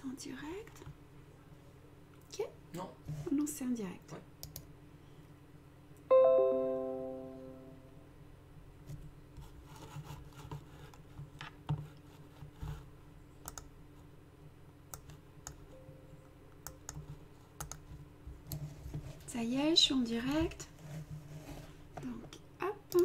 C'est en direct? Ok? Non. Oh non, c'est en direct. Ouais. Ça y est, je suis en direct. Donc, hop.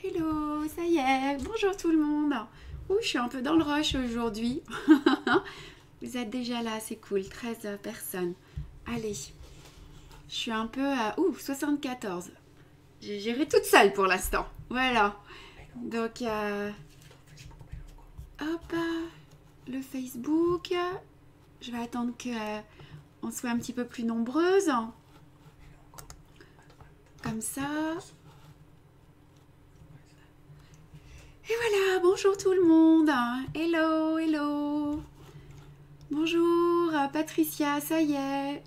Hello, ça y est. Bonjour tout le monde. Ouh, je suis un peu dans le rush aujourd'hui. Vous êtes déjà là, c'est cool. 13 personnes. Allez. Je suis un peu à... Ouh, 74. J'ai géré toute seule pour l'instant. Voilà. Donc, hop, le Facebook. Je vais attendre qu'on soit un petit peu plus nombreuses. Comme ça. Et voilà, bonjour tout le monde. Hello, hello. Bonjour Patricia, ça y est.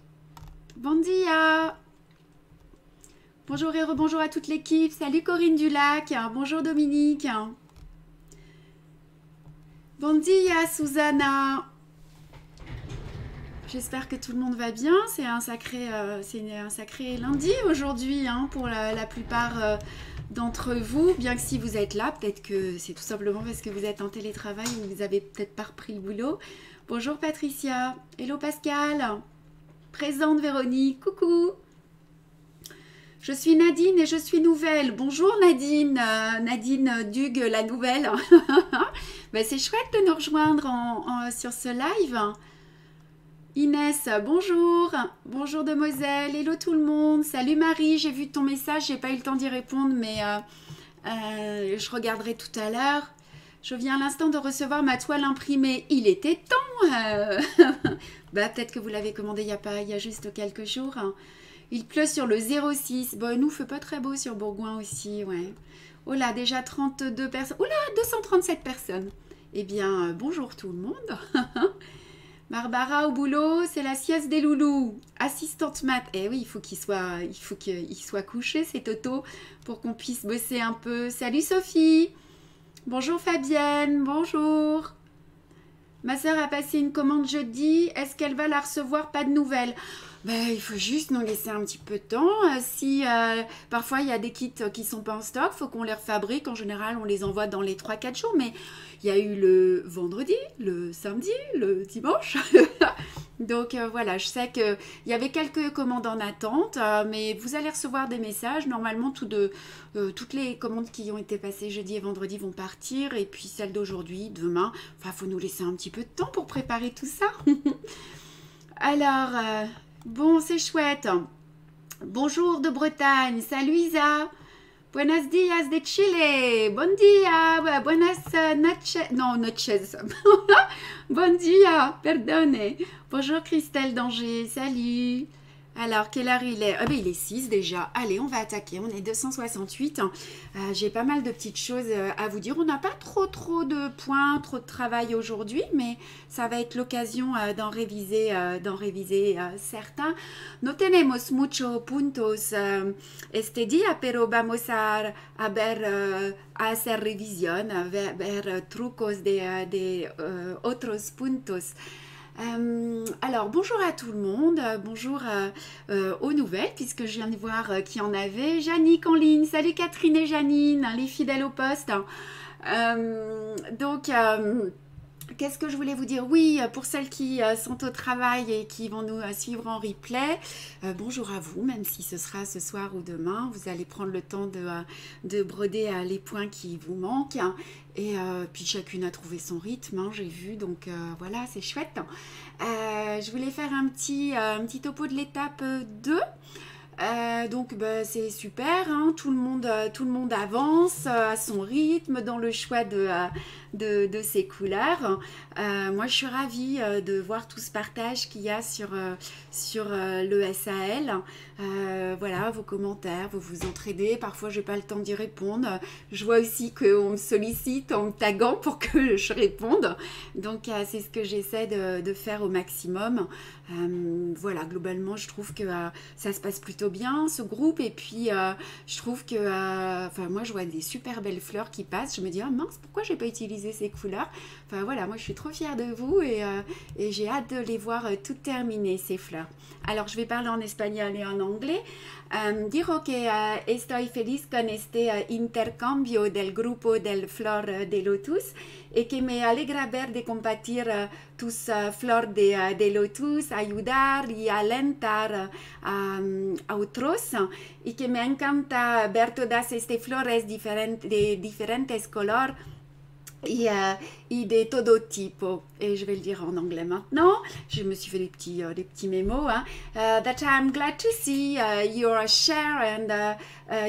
Bon dia. Bonjour et rebonjour à toute l'équipe. Salut Corinne Dulac. Bonjour Dominique. Bon dia Susanna. J'espère que tout le monde va bien. C'est un sacré lundi aujourd'hui pour la plupart d'entre vous. Bien que si vous êtes là, peut-être que c'est tout simplement parce que vous êtes en télétravail ou vous avez peut-être pas repris le boulot. Bonjour Patricia. Hello Pascal. Présente Véronique. Coucou. Je suis Nadine et je suis nouvelle. Bonjour Nadine. Nadine Dugue, la nouvelle. Ben, c'est chouette de nous rejoindre sur ce live. Inès, bonjour. Bonjour demoiselle. Hello tout le monde. Salut Marie, j'ai vu ton message. J'ai pas eu le temps d'y répondre, mais je regarderai tout à l'heure. Je viens à l'instant de recevoir ma toile imprimée. Il était temps. Bah, peut-être que vous l'avez commandée il y a juste quelques jours. Il pleut sur le 06. Bon, nous, il fait pas très beau sur Bourgoin aussi, ouais. Oh là, déjà 32 personnes. Oh là, 237 personnes. Eh bien, bonjour tout le monde. Barbara au boulot, c'est la sieste des loulous. Assistante maths. Eh oui, il faut qu'il soit couché, c'est Toto, pour qu'on puisse bosser un peu. Salut Sophie. Bonjour Fabienne. Bonjour. Ma sœur a passé une commande jeudi. Est-ce qu'elle va la recevoir? Pas de nouvelles. Ben, il faut juste nous laisser un petit peu de temps. Si parfois il y a des kits qui sont pas en stock, il faut qu'on les refabrique. En général, on les envoie dans les 3-4 jours. Mais il y a eu le vendredi, le samedi, le dimanche. Donc voilà, je sais qu'il y avait quelques commandes en attente. Mais vous allez recevoir des messages. Normalement, toutes les commandes qui ont été passées jeudi et vendredi vont partir. Et puis celles d'aujourd'hui, demain. Enfin, il faut nous laisser un petit peu de temps pour préparer tout ça. Alors... bon, c'est chouette. Bonjour de Bretagne. Salut Isa. Buenos dias de Chile. Bon dia. Buenas noches. Non, noches. Bon dia. Perdone. Bonjour Christelle d'Angers. Salut. Alors, quelle heure il est? Ah ben, il est 6 déjà. Allez, on va attaquer. On est 268. J'ai pas mal de petites choses à vous dire. On n'a pas trop de points, trop de travail aujourd'hui, mais ça va être l'occasion d'en réviser certains. No tenemos muchos puntos este día, pero vamos a ver, a hacer revisión, a ver trucos de otros puntos. Alors, bonjour à tout le monde, bonjour aux nouvelles, puisque je viens de voir qui en avait. Jannick en ligne, salut Catherine et Janine, les fidèles au poste. Donc, qu'est-ce que je voulais vous dire? Oui, pour celles qui sont au travail et qui vont nous suivre en replay, bonjour à vous, même si ce sera ce soir ou demain. Vous allez prendre le temps de broder les points qui vous manquent. Et puis chacune a trouvé son rythme, j'ai vu, donc voilà, c'est chouette. Je voulais faire un petit topo de l'étape 2. Donc bah, c'est super, tout le monde avance à son rythme dans le choix de de ces couleurs. Moi, je suis ravie de voir tout ce partage qu'il y a sur le SAL. Voilà, vos commentaires, vous vous entraidez. Parfois, je n'ai pas le temps d'y répondre. Je vois aussi qu'on me sollicite en me taguant pour que je réponde. Donc, c'est ce que j'essaie de faire au maximum. Voilà, globalement, je trouve que ça se passe plutôt bien, ce groupe. Et puis, je trouve que, enfin, moi, je vois des super belles fleurs qui passent. Je me dis, ah mince, pourquoi j'ai pas utilisé ces couleurs? Enfin, voilà, moi, je suis trop fière de vous et j'ai hâte de les voir toutes terminées, ces fleurs. Alors, je vais parler en espagnol et en anglais. Digo que estoy feliz con este intercambio del grupo del flor de lotus y que me alegra ver de compartir tus flor de lotus, ayudar y alentar a otros y que me encanta ver todas estas flores de diferentes colores y de todo tipo. Et je vais le dire en anglais maintenant. Je me suis fait des petits mémos. Hein. That I'm glad to see your share and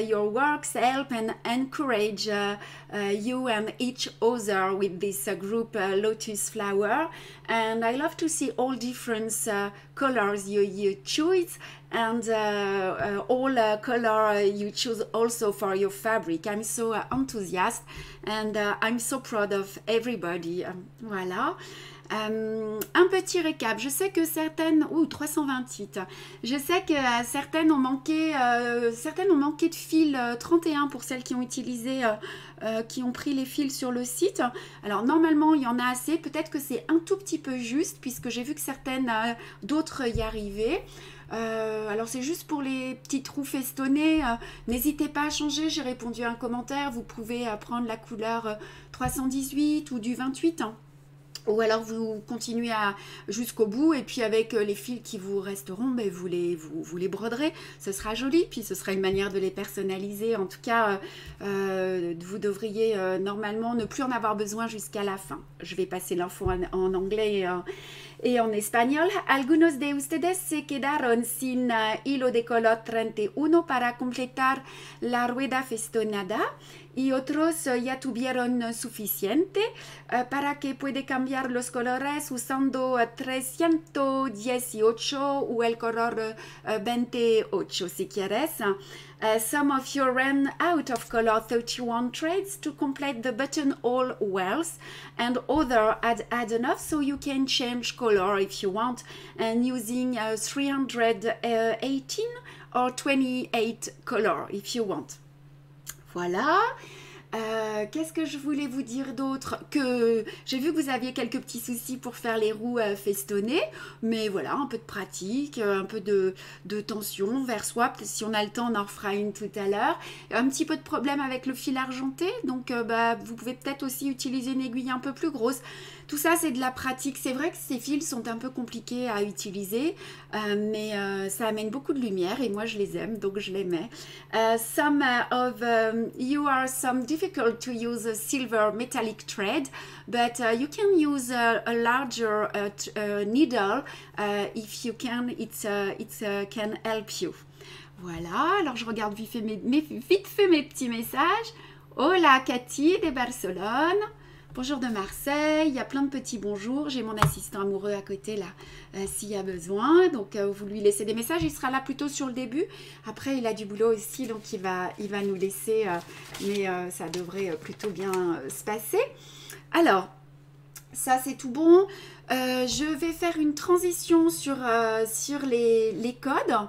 your works help and encourage you and each other with this group Lotus Flower. And I love to see all different colors you choose and all color you choose also for your fabric. I'm so enthusiastic and I'm so proud of everybody. Voilà. Un petit récap, je sais que certaines, 328, je sais que certaines ont manqué de fil 31 pour celles qui ont utilisé, qui ont pris les fils sur le site. Alors normalement il y en a assez, peut-être que c'est un tout petit peu juste puisque j'ai vu que certaines, d'autres y arrivaient. Alors c'est juste pour les petits trous festonnés, n'hésitez pas à changer, j'ai répondu à un commentaire, vous pouvez prendre la couleur 318 ou du 28. Ou alors vous continuez jusqu'au bout et puis avec les fils qui vous resteront, ben vous les broderez. Ce sera joli, puis ce sera une manière de les personnaliser. En tout cas, vous devriez normalement ne plus en avoir besoin jusqu'à la fin. Je vais passer l'info en anglais et en espagnol. Algunos de ustedes se quedaron sin hilo de color 31 para completar la rueda festonada. Y otros ya tuvieron suficiente para que puede cambiar los colores usando 318 o el color 28 si quieres. Some of you ran out of color 31 threads to complete the buttonhole wells and other had enough, so you can change color if you want and using 318 or 28 color if you want. Voilà. Qu'est-ce que je voulais vous dire d'autre? Que j'ai vu que vous aviez quelques petits soucis pour faire les roues festonnées, mais voilà, un peu de pratique, un peu de tension vers soi. Peut-être si on a le temps, on en refera une tout à l'heure. Un petit peu de problème avec le fil argenté, donc vous pouvez peut-être aussi utiliser une aiguille un peu plus grosse. Tout ça, c'est de la pratique. C'est vrai que ces fils sont un peu compliqués à utiliser, mais ça amène beaucoup de lumière et moi, je les aime, donc je les mets. Some of you are some difficult to use a silver metallic thread, but you can use a larger needle if you can. It can help you. Voilà, alors je regarde vite fait mes petits messages. Hola Cathy de Barcelone. Bonjour de Marseille, il y a plein de petits bonjours, j'ai mon assistant amoureux à côté là, s'il y a besoin, donc vous lui laissez des messages, il sera là plutôt sur le début, après il a du boulot aussi, donc il va nous laisser, mais ça devrait plutôt bien se passer. Alors, ça c'est tout bon, je vais faire une transition sur les codes,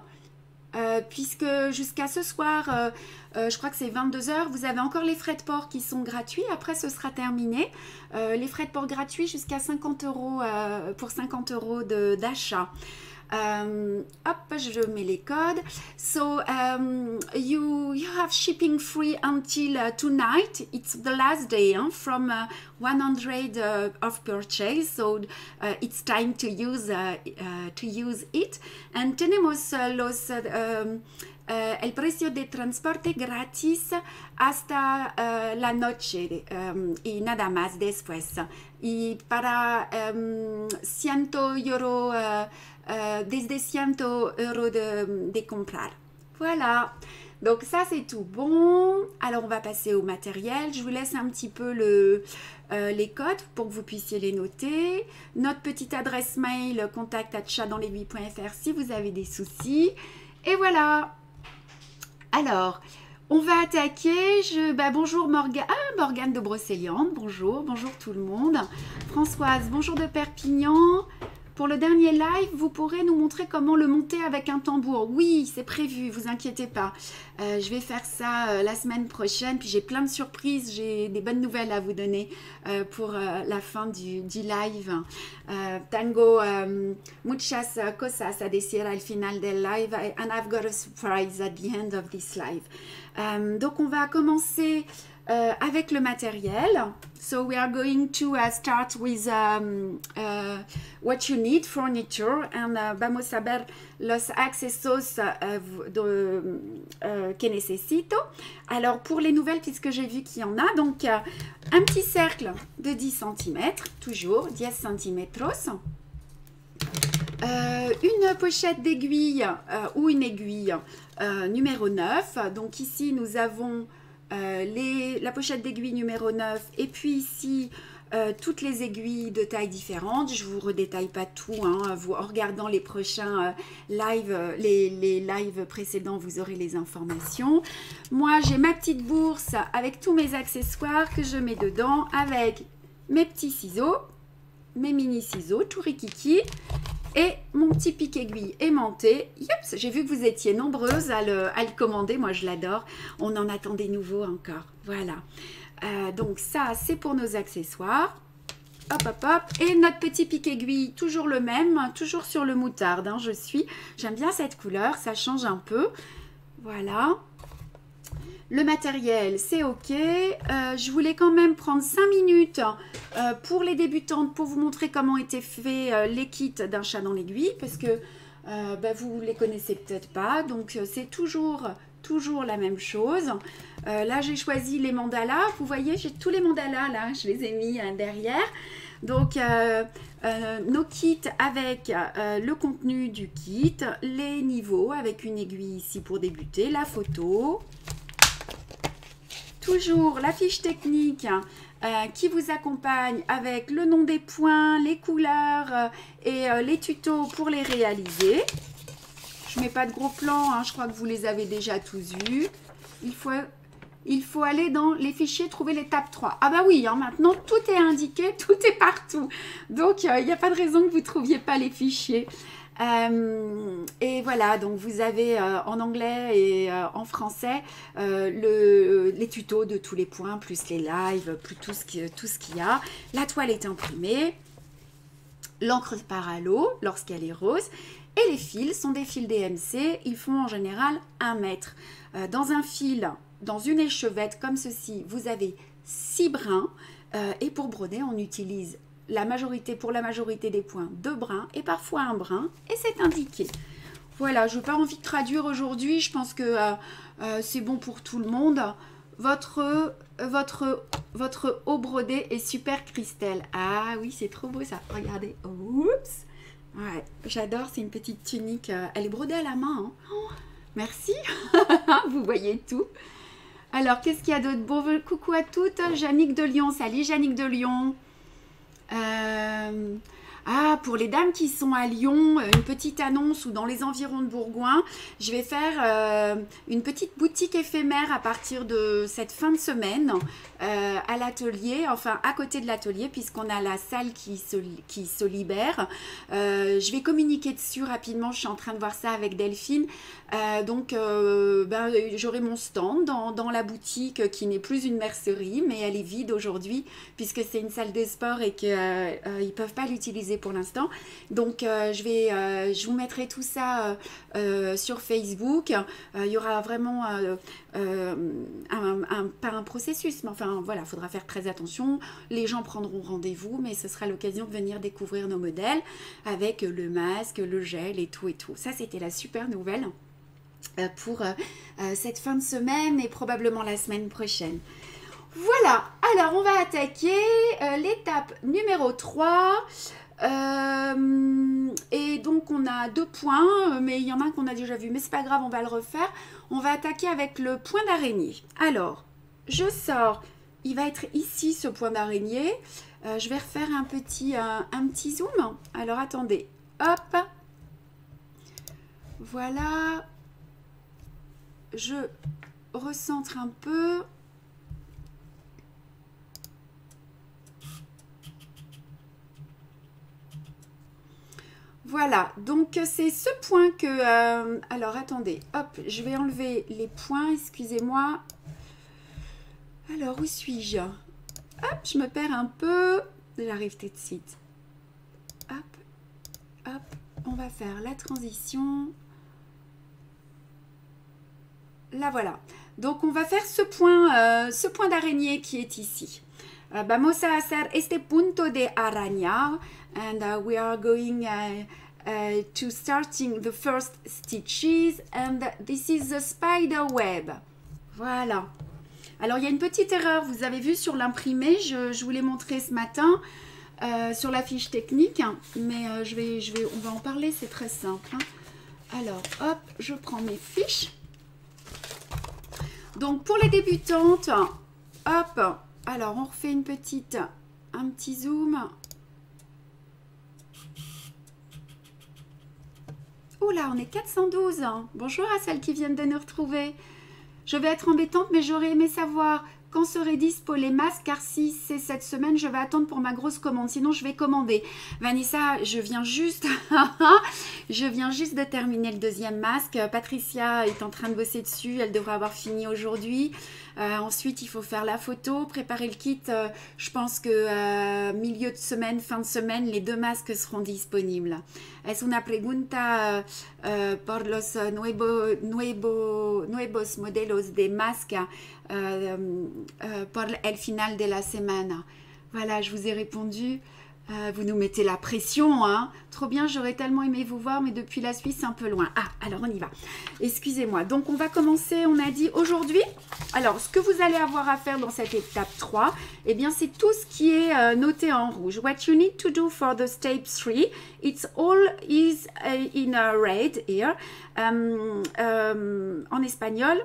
puisque jusqu'à ce soir, je crois que c'est 22 h, vous avez encore les frais de port qui sont gratuits, après ce sera terminé. Les frais de port gratuits jusqu'à 50 € pour 50 € d'achat. Hop, je mets les codes. So you have shipping free until tonight. It's the last day from 100 of purchase. So it's time to use it. And tenemos el precio de transporte gratis hasta la noche y nada más después. Y para 100 €, desde 100 € de comprar. Voilà. Donc ça c'est tout bon. Alors on va passer au matériel. Je vous laisse un petit peu les codes pour que vous puissiez les noter. Notre petite adresse mail contact@chatdanslaiguille.fr si vous avez des soucis. Et voilà. Alors, on va attaquer. Bonjour Morgane. Ah, Morgane de Brocéliande. Bonjour. Bonjour tout le monde. Françoise, bonjour de Perpignan. Pour le dernier live, vous pourrez nous montrer comment le monter avec un tambour. Oui, c'est prévu, vous inquiétez pas. Je vais faire ça la semaine prochaine. Puis j'ai plein de surprises, j'ai des bonnes nouvelles à vous donner pour la fin du live. Tengo muchas cosas a decir al final del live and I've got a surprise at the end of this live. Donc on va commencer avec le matériel. So we are going to start with what you need, furniture, and vamos a ver los accessos que necesito. Alors pour les nouvelles, puisque j'ai vu qu'il y en a, donc un petit cercle de 10 cm, toujours 10 cm. Une pochette d'aiguille ou une aiguille numéro 9. Donc ici nous avons la pochette d'aiguille numéro 9 et puis ici toutes les aiguilles de taille différentes. Je ne vous redétaille pas tout, hein. En regardant les prochains lives, les lives précédents, vous aurez les informations. Moi j'ai ma petite bourse avec tous mes accessoires que je mets dedans, avec mes petits ciseaux, mes mini ciseaux, tout rikiki, et mon petit pic aiguille aimanté. Youps, j'ai vu que vous étiez nombreuses à le commander. Moi, je l'adore. On en attend des nouveaux encore. Voilà. Donc, ça, c'est pour nos accessoires. Hop, hop, hop. Et notre petit pic aiguille, toujours le même. Toujours sur le moutarde. Hein, j'aime bien cette couleur. Ça change un peu. Voilà. Le matériel, c'est OK. Je voulais quand même prendre 5 minutes pour les débutantes pour vous montrer comment étaient faits les kits d'un chat dans l'aiguille parce que vous ne les connaissez peut-être pas. Donc, c'est toujours la même chose. Là, j'ai choisi les mandalas. Vous voyez, j'ai tous les mandalas là. Je les ai mis derrière. Donc, nos kits avec le contenu du kit, les niveaux avec une aiguille ici pour débuter, la photo. Toujours la fiche technique qui vous accompagne avec le nom des points, les couleurs et les tutos pour les réaliser. Je ne mets pas de gros plans, hein, je crois que vous les avez déjà tous vus. Il faut aller dans les fichiers, trouver l'étape 3. Ah bah oui, hein, maintenant tout est indiqué, tout est partout. Donc il n'y a pas de raison que vous ne trouviez pas les fichiers. Et voilà, donc vous avez en anglais et en français les tutos de tous les points, plus les lives, plus tout ce qu'il y a. La toile est imprimée, l'encre part à l'eau lorsqu'elle est rose, et les fils sont des fils DMC, ils font en général 1 mètre. Dans un fil, dans une échevette comme ceci, vous avez 6 brins, et pour broder, on utilise pour la majorité des points 2 brins et parfois 1 brin, et c'est indiqué. Voilà, je n'ai pas envie de traduire aujourd'hui, je pense que c'est bon pour tout le monde. Votre haut brodé est super Christelle. Ah oui, c'est trop beau ça, regardez. Oups. Ouais, j'adore, c'est une petite tunique, elle est brodée à la main. Hein. Oh, merci, vous voyez tout. Alors, qu'est-ce qu'il y a d'autre? Bon, coucou à toutes, Jannick de Lyon, salut Jannick de Lyon. Pour les dames qui sont à Lyon, une petite annonce ou dans les environs de Bourgoin, je vais faire une petite boutique éphémère à partir de cette fin de semaine à l'atelier, enfin à côté de l'atelier puisqu'on a la salle qui se libère. Je vais communiquer dessus rapidement, je suis en train de voir ça avec Delphine. J'aurai mon stand dans la boutique qui n'est plus une mercerie mais elle est vide aujourd'hui puisque c'est une salle de sport et qu'ils ne peuvent pas l'utiliser pour l'instant. Donc je vous mettrai tout ça sur Facebook. Il y aura vraiment pas un processus, mais enfin voilà, il faudra faire très attention. Les gens prendront rendez-vous, mais ce sera l'occasion de venir découvrir nos modèles avec le masque, le gel et tout et tout. Ça, c'était la super nouvelle pour cette fin de semaine et probablement la semaine prochaine. Voilà, alors on va attaquer l'étape numéro 3. Et donc on a 2 points, mais il y en a un qu'on a déjà vu, mais c'est pas grave, on va le refaire. On va attaquer avec le point d'araignée. Alors, je sors, il va être ici ce point d'araignée. Je vais refaire un petit zoom. Alors attendez, hop, voilà, je recentre un peu. Voilà, donc c'est ce point que... alors, attendez, hop, je vais enlever les points, excusez-moi. Alors, où suis-je? Hop, je me perds un peu. J'arrive tout de suite. Hop, hop, on va faire la transition. Là, voilà. Donc, on va faire ce point d'araignée qui est ici. Vamos a hacer este punto de araña and we are going to starting the first stitches and this is the spider web. Voilà. Alors, il y a une petite erreur, vous avez vu sur l'imprimé, je vous l'ai montré ce matin sur la fiche technique, mais on va en parler, c'est très simple. Hein. Alors, hop, je prends mes fiches. Donc, pour les débutantes, hop, alors on refait un petit zoom. Oula, on est 412. Bonjour à celles qui viennent de nous retrouver. Je vais être embêtante, mais j'aurais aimé savoir quand seraient dispo les masques, car si c'est cette semaine, je vais attendre pour ma grosse commande. Sinon, je vais commander. Vanessa, je viens juste de terminer le 2e masque. Patricia est en train de bosser dessus. Elle devrait avoir fini aujourd'hui. Ensuite, il faut faire la photo, préparer le kit. Je pense que milieu de semaine, fin de semaine, les 2 masques seront disponibles. Es una pregunta por los nuevos modelos de masques pour el final de la semaine. Voilà, je vous ai répondu. Vous nous mettez la pression, hein. Trop bien, j'aurais tellement aimé vous voir, mais depuis la Suisse, c'est un peu loin. Ah, alors on y va. Excusez-moi. Donc, on va commencer, on a dit aujourd'hui. Alors, ce que vous allez avoir à faire dans cette étape 3, eh bien, c'est tout ce qui est noté en rouge. What you need to do for the step 3, it's all is in red here. En espagnol.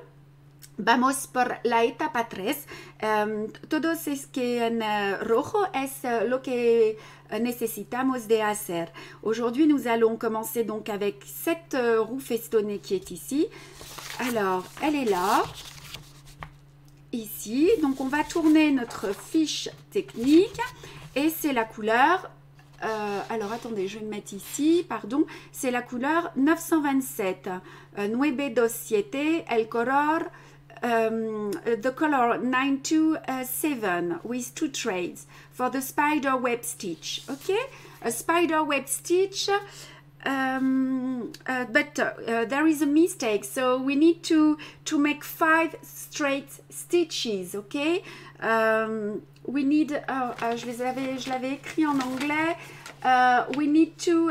Vamos por la etapa 3. Todo es que en rojo es lo que necesitamos de hacer. Aujourd'hui, nous allons commencer donc avec cette roue festonnée qui est ici. Alors, elle est là, ici. Donc, on va tourner notre fiche technique et c'est la couleur... alors, attendez, je vais me mettre ici, pardon. C'est la couleur 927. 927, el color... the color 927 with 2 threads for the spider web stitch. Okay, a spider web stitch, but there is a mistake, so we need to make 5 straight stitches. Okay, we need je l'avais écrit en anglais. We need to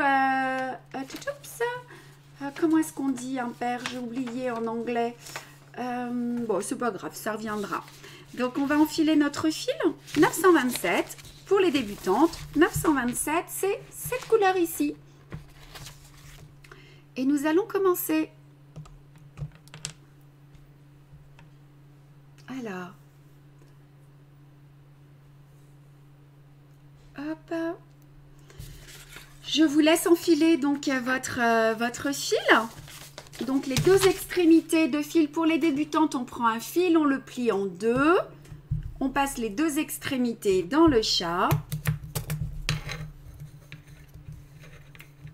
comment est-ce qu'on dit impair? J'ai oublié en anglais. Bon, c'est pas grave, ça reviendra. Donc, on va enfiler notre fil 927 pour les débutantes. 927, c'est cette couleur ici. Et nous allons commencer. Alors, hop. Je vous laisse enfiler donc votre fil. Donc, les 2 extrémités de fil pour les débutantes, on prend un fil, on le plie en 2. On passe les 2 extrémités dans le chat.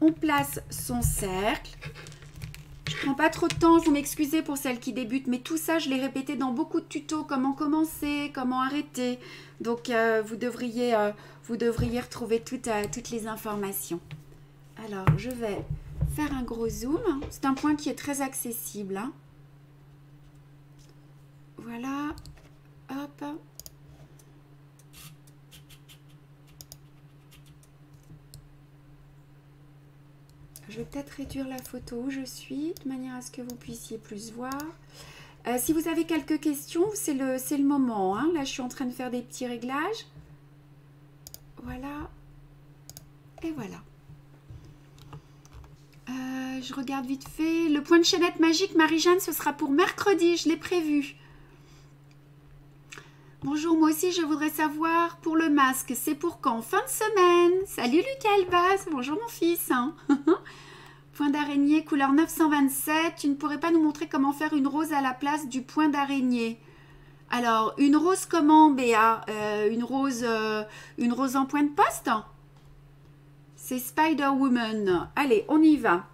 On place son cercle. Je ne prends pas trop de temps, vous m'excusez pour celles qui débutent, mais tout ça, je l'ai répété dans beaucoup de tutos, comment commencer, comment arrêter. Donc, vous devriez retrouver toutes les informations. Alors, je vais... faire un gros zoom, c'est un point qui est très accessible. Hein. Voilà, hop. Je vais peut-être réduire la photo où je suis, de manière à ce que vous puissiez plus voir. Si vous avez quelques questions, c'est le moment. Hein. Là, je suis en train de faire des petits réglages. Voilà. Et voilà. Je regarde vite fait. Le point de chaînette magique, Marie-Jeanne, ce sera pour mercredi. Je l'ai prévu. Bonjour, moi aussi, je voudrais savoir pour le masque. C'est pour quand? Fin de semaine. Salut Lucas Elbaz. Bonjour mon fils. Point d'araignée, couleur 927. Tu ne pourrais pas nous montrer comment faire une rose à la place du point d'araignée? Alors, une rose comment, Béa? Une rose en point de poste? C'est Spider-Woman. Allez, on y va.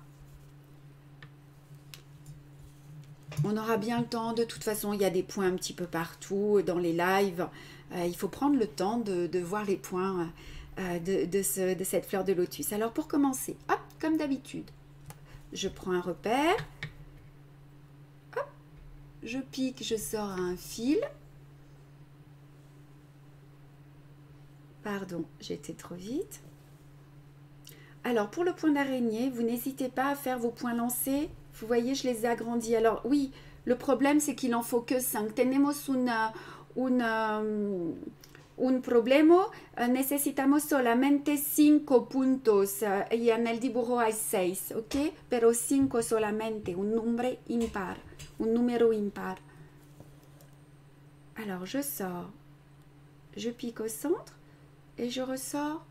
On aura bien le temps. De toute façon, il y a des points un petit peu partout dans les lives. Il faut prendre le temps de voir les points de cette fleur de lotus. Alors, pour commencer, hop, comme d'habitude, je prends un repère. Hop, je pique, je sors un fil. Pardon, j'étais trop vite. Alors, pour le point d'araignée, vous n'hésitez pas à faire vos points lancés. Vous voyez, je les ai agrandis. Alors, oui, le problème, c'est qu'il n'en faut que 5. Tenemos un problema. Necesitamos solamente 5 puntos. Y en el dibujo hay 6, ¿ok? Pero 5 solamente. Un número impar. Alors, je sors. Je pique au centre. Et je ressors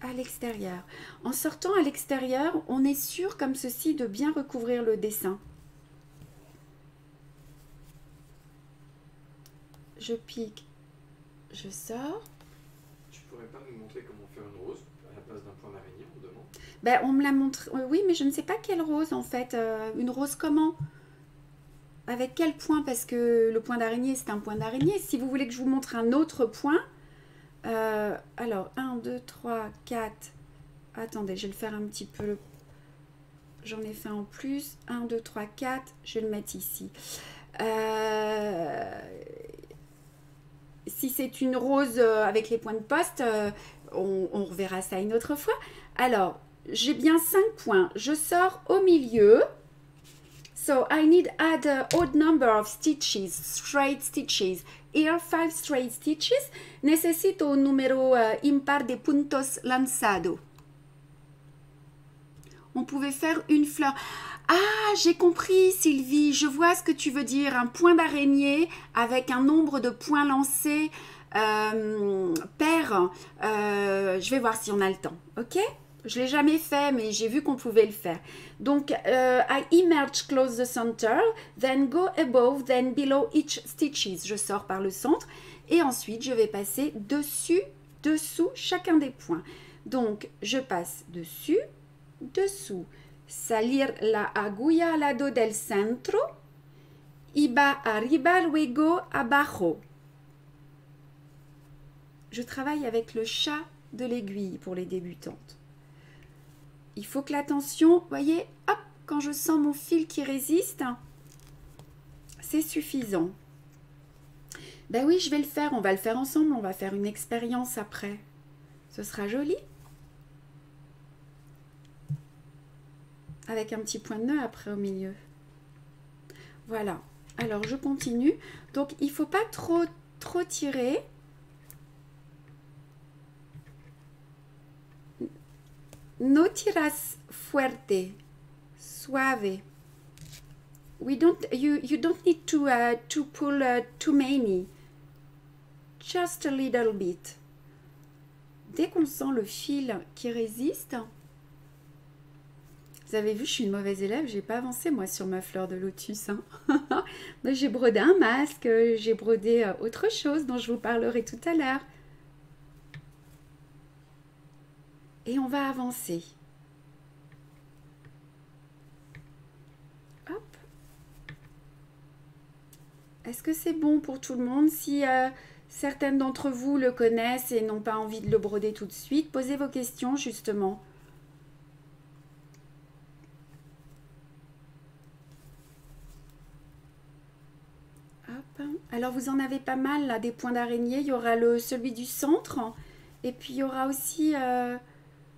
à l'extérieur. En sortant à l'extérieur, on est sûr comme ceci de bien recouvrir le dessin. Je pique, je sors. Tu pourrais pas nous montrer comment faire une rose à la place d'un point d'araignée, on demande? Ben, on me l'a montré. Oui, mais je ne sais pas quelle rose en fait. Une rose comment? Avec quel point? Parce que le point d'araignée, c'est un point d'araignée. Si vous voulez que je vous montre un autre point... alors, 1, 2, 3, 4. Attendez, je vais le faire un petit peu. J'en ai fait en plus. 1, 2, 3, 4. Je vais le mettre ici. Si c'est une rose avec les points de poste, on reverra ça une autre fois. Alors, j'ai bien 5 points. Je sors au milieu. So, I need add a odd number of stitches, straight stitches. Here, 5 straight stitches. Necesito un número impar de puntos lanzado. On pouvait faire une fleur. Ah, j'ai compris, Sylvie. Je vois ce que tu veux dire. Un point d'araignée avec un nombre de points lancés pair. Je vais voir si on a le temps. OK? Je ne l'ai jamais fait, mais j'ai vu qu'on pouvait le faire. Donc, I emerge close the center, then go above, then below each stitches. Je sors par le centre et ensuite, je vais passer dessus, dessous chacun des points. Donc, je passe dessus, dessous. Salir la agulla al lado del centro y va arriba luego abajo. Je travaille avec le chat de l'aiguille pour les débutantes. Il faut que l'attention, vous voyez, hop, quand je sens mon fil qui résiste, c'est suffisant. Ben oui, je vais le faire, on va le faire ensemble, on va faire une expérience après. Ce sera joli. Avec un petit point de nœud après au milieu. Voilà. Alors, je continue. Donc, il ne faut pas trop tirer. No tiras fuerte, suave. You don't need to pull too many. Just a little bit. Dès qu'on sent le fil qui résiste, vous avez vu, je suis une mauvaise élève, j'ai pas avancé moi sur ma fleur de lotus. Hein. J'ai brodé un masque, j'ai brodé autre chose dont je vous parlerai tout à l'heure. Et on va avancer. Hop. Est-ce que c'est bon pour tout le monde? Si certaines d'entre vous le connaissent et n'ont pas envie de le broder tout de suite, posez vos questions justement. Hop. Alors vous en avez pas mal là, des points d'araignée. Il y aura celui du centre et puis il y aura aussi...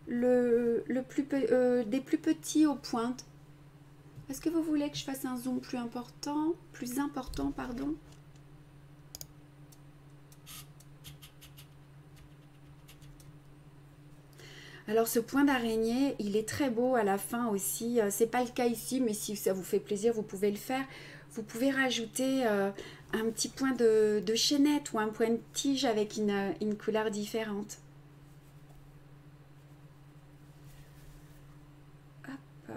des plus petits aux pointes. Est-ce que vous voulez que je fasse un zoom plus important, pardon? Alors ce point d'araignée, il est très beau à la fin aussi. C'est pas le cas ici, mais si ça vous fait plaisir, vous pouvez le faire. Vous pouvez rajouter un petit point de chaînette ou un point de tige avec une couleur différente. Hop.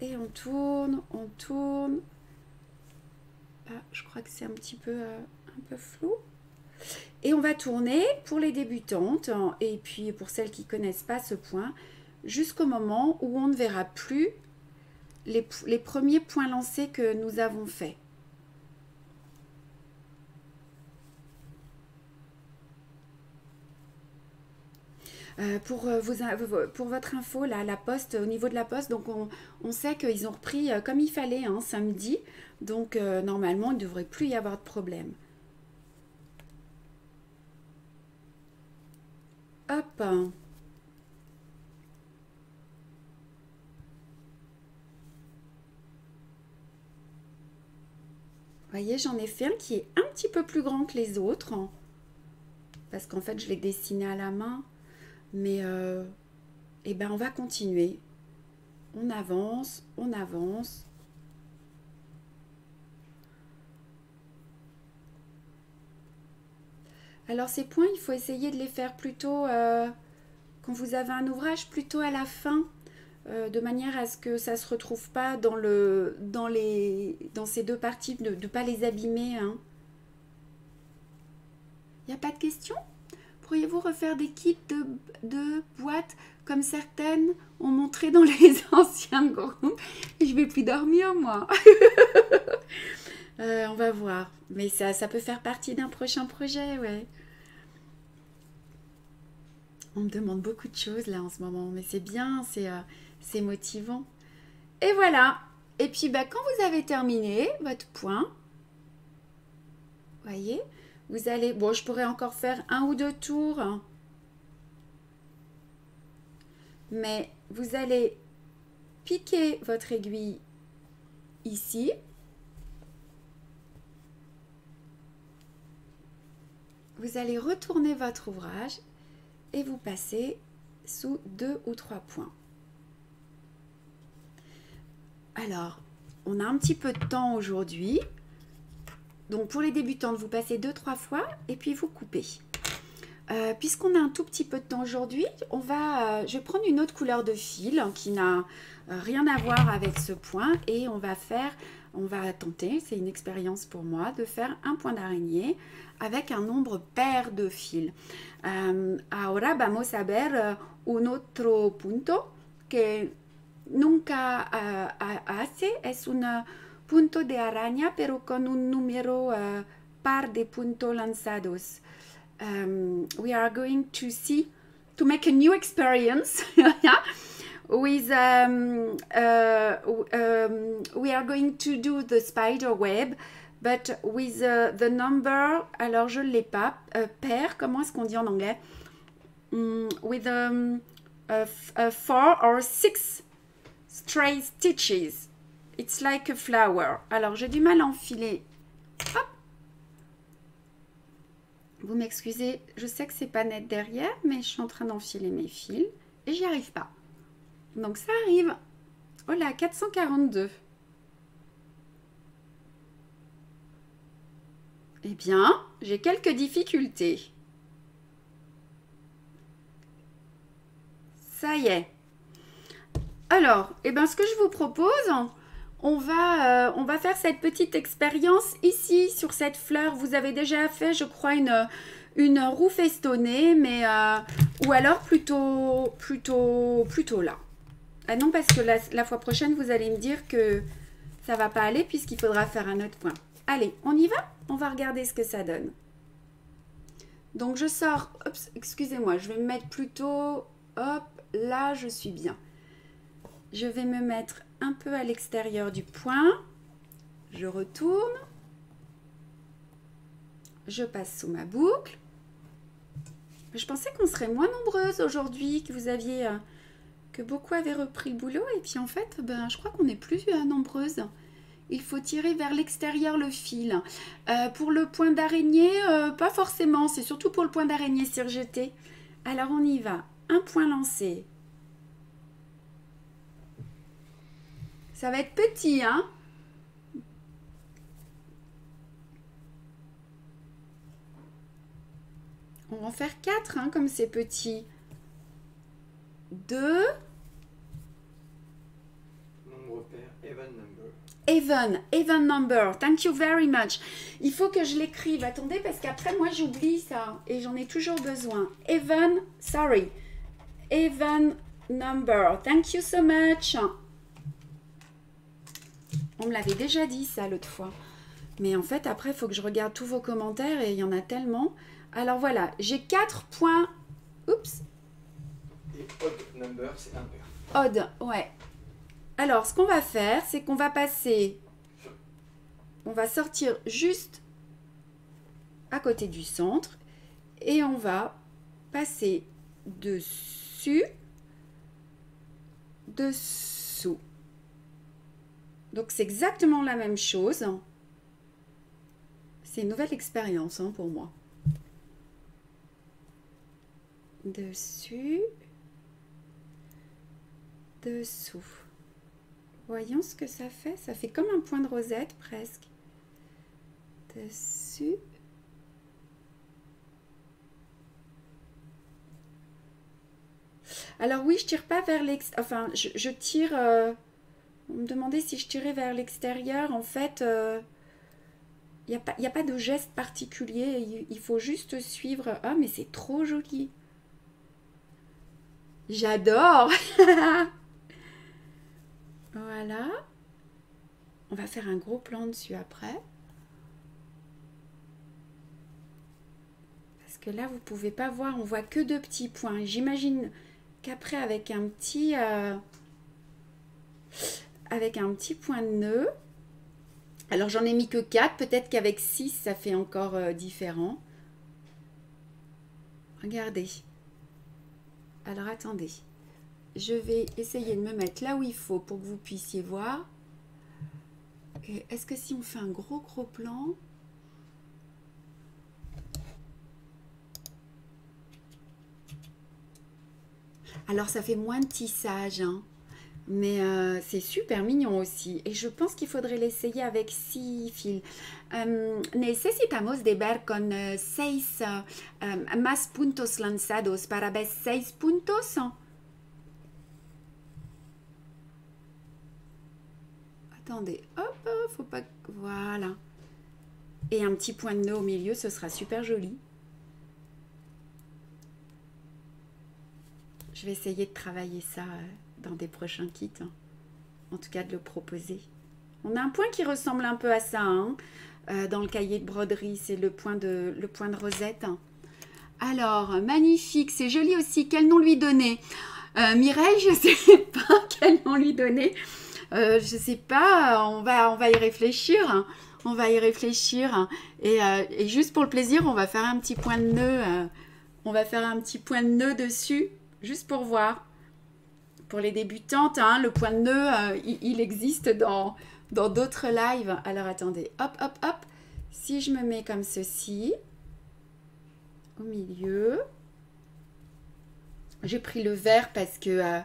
Et on tourne, on tourne. Ah, je crois que c'est un peu flou. Et on va tourner pour les débutantes et puis pour celles qui ne connaissent pas ce point jusqu'au moment où on ne verra plus les premiers points lancés que nous avons faits. Pour votre info, là, la poste, au niveau de la poste, donc on sait qu'ils ont repris comme il fallait samedi, donc normalement il ne devrait plus y avoir de problème. Hop. Voyez, j'en ai fait un qui est un petit peu plus grand que les autres, parce qu'en fait je l'ai dessiné à la main, mais eh ben on va continuer. On avance, on avance. Alors ces points, il faut essayer de les faire plutôt quand vous avez un ouvrage, plutôt à la fin, de manière à ce que ça ne se retrouve pas dans ces deux parties, de ne pas les abîmer. Il n'y a pas de questions? Pourriez-vous refaire des kits de boîtes comme certaines ont montré dans les anciens groupes? Je vais plus dormir, moi. On va voir. Mais ça peut faire partie d'un prochain projet, ouais. On me demande beaucoup de choses là en ce moment, mais c'est bien, c'est motivant. Et voilà. Et puis quand vous avez terminé votre point, voyez, vous allez... Bon, je pourrais encore faire un ou deux tours, mais vous allez piquer votre aiguille ici. Vous allez retourner votre ouvrage et vous passez sous 2 ou 3 points. Alors, on a un petit peu de temps aujourd'hui. Donc, pour les débutantes, vous passez 2-3 fois et puis vous coupez. Puisqu'on a un tout petit peu de temps aujourd'hui, je vais prendre une autre couleur de fil qui n'a rien à voir avec ce point et on va tenter, c'est une expérience pour moi, de faire un point d'araignée avec un nombre pair de fils. Ahora vamos a ver un otro punto que nunca hace, es un punto de araña pero con un número par de puntos lanzados. We are going to make a new experience with we are going to do the spider web but with the number, alors je ne l'ai pas, pair, comment est-ce qu'on dit en anglais, with 4 or 6 stray stitches. It's like a flower. Alors j'ai du mal à enfiler. Hop. Vous m'excusez, je sais que c'est pas net derrière, mais je suis en train d'enfiler mes fils et j'y arrive pas. Donc ça arrive. Oh là, 442. Eh bien, j'ai quelques difficultés. Ça y est. Alors, eh bien, ce que je vous propose, on va faire cette petite expérience ici sur cette fleur. Vous avez déjà fait, je crois, une roue festonnée, mais ou alors plutôt là. Ah non, parce que la fois prochaine, vous allez me dire que ça va pas aller puisqu'il faudra faire un autre point. Allez, on y va? On va regarder ce que ça donne. Donc, je sors... Oups, excusez-moi, je vais me mettre plutôt... Hop, là, je suis bien. Je vais me mettre un peu à l'extérieur du point. Je retourne. Je passe sous ma boucle. Je pensais qu'on serait moins nombreuses aujourd'hui, que beaucoup avaient repris le boulot. Et puis en fait, je crois qu'on est plus nombreuses. Il faut tirer vers l'extérieur le fil. Pour le point d'araignée, pas forcément. C'est surtout pour le point d'araignée surjeté Alors, on y va. Un point lancé. Ça va être petit, hein? On va en faire 4, hein, comme c'est petit. 2. Nombre pair, even number. Even number. Thank you very much. Il faut que je l'écrive. Attendez, parce qu'après, moi, j'oublie ça. Et j'en ai toujours besoin. Even number. Thank you so much. On me l'avait déjà dit, ça, l'autre fois. Mais en fait, après, il faut que je regarde tous vos commentaires et il y en a tellement. Alors, voilà. J'ai 4 points. Oups. Et odd number, c'est impair. Odd, ouais. Alors, ce qu'on va faire, c'est qu'on va passer... On va sortir juste à côté du centre. Et on va passer dessus, dessous. Donc, c'est exactement la même chose. C'est une nouvelle expérience, hein, pour moi. Dessus, dessous. Voyons ce que ça fait. Ça fait comme un point de rosette, presque. Dessus. Alors oui, je tire pas vers l'extérieur. Enfin, je tire... On me demandait si je tirais vers l'extérieur. En fait, il n'y a pas de geste particulier. Il faut juste suivre. Ah, mais c'est trop joli. J'adore. Voilà. On va faire un gros plan dessus après. Parce que là, vous ne pouvez pas voir. On voit que 2 petits points. J'imagine qu'après, avec un petit point de nœud. Alors, j'en ai mis que 4. Peut-être qu'avec 6, ça fait encore différent. Regardez. Alors, attendez. Je vais essayer de me mettre là où il faut pour que vous puissiez voir. Est-ce que si on fait un gros plan... Alors, ça fait moins de tissage, hein. Mais c'est super mignon aussi. Et je pense qu'il faudrait l'essayer avec 6 fils. Necesitamos de ver con 6 más puntos lanzados para ver 6 puntos. Attendez, hop, faut pas... Voilà. Et un petit point de nœud au milieu, ce sera super joli. Je vais essayer de travailler ça dans des prochains kits. Hein. En tout cas, de le proposer. On a un point qui ressemble un peu à ça. Hein, dans le cahier de broderie, c'est le point de rosette. Alors, magnifique. C'est joli aussi. Quel nom lui donner Mireille, je ne sais pas quel nom lui donner. Je ne sais pas. On va y réfléchir. Hein. On va y réfléchir. Hein. Et juste pour le plaisir, on va faire un petit point de nœud. On va faire un petit point de nœud dessus. Juste pour voir. Pour les débutantes, hein, le point de nœud, il existe dans d'autres lives. Alors, attendez. Hop, hop, hop. Si je me mets comme ceci, au milieu, j'ai pris le vert parce que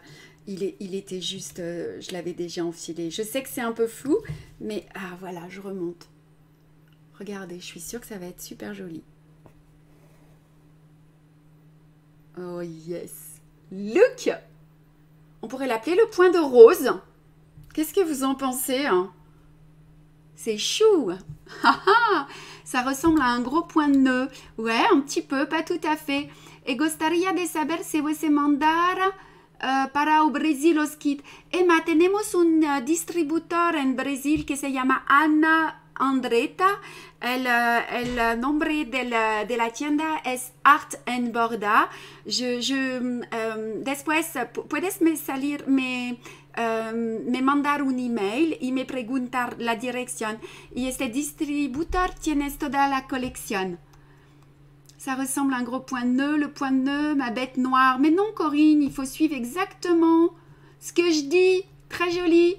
il était juste... je l'avais déjà enfilé. Je sais que c'est un peu flou, mais... Ah, voilà, je remonte. Regardez, je suis sûre que ça va être super joli. Oh, yes. Look! On pourrait l'appeler le point de rose. Qu'est-ce que vous en pensez, hein? C'est chou. Ça ressemble à un gros point de nœud. Ouais, un petit peu, pas tout à fait. E gostaria de saber si você mandar para o Brasil los kits. Emma, tenemos un distribuidor en Brasil que se llama Ana Andretta. El nombre de la tienda es Art en Borda. Después, puedes me mandar un email y me preguntar la dirección. Y este distribuidor tienes toda la colección. Ça ressemble à un gros point de nœud. Le point de nœud, ma bête noire. Mais non, Corinne, il faut suivre exactement ce que je dis. Très joli.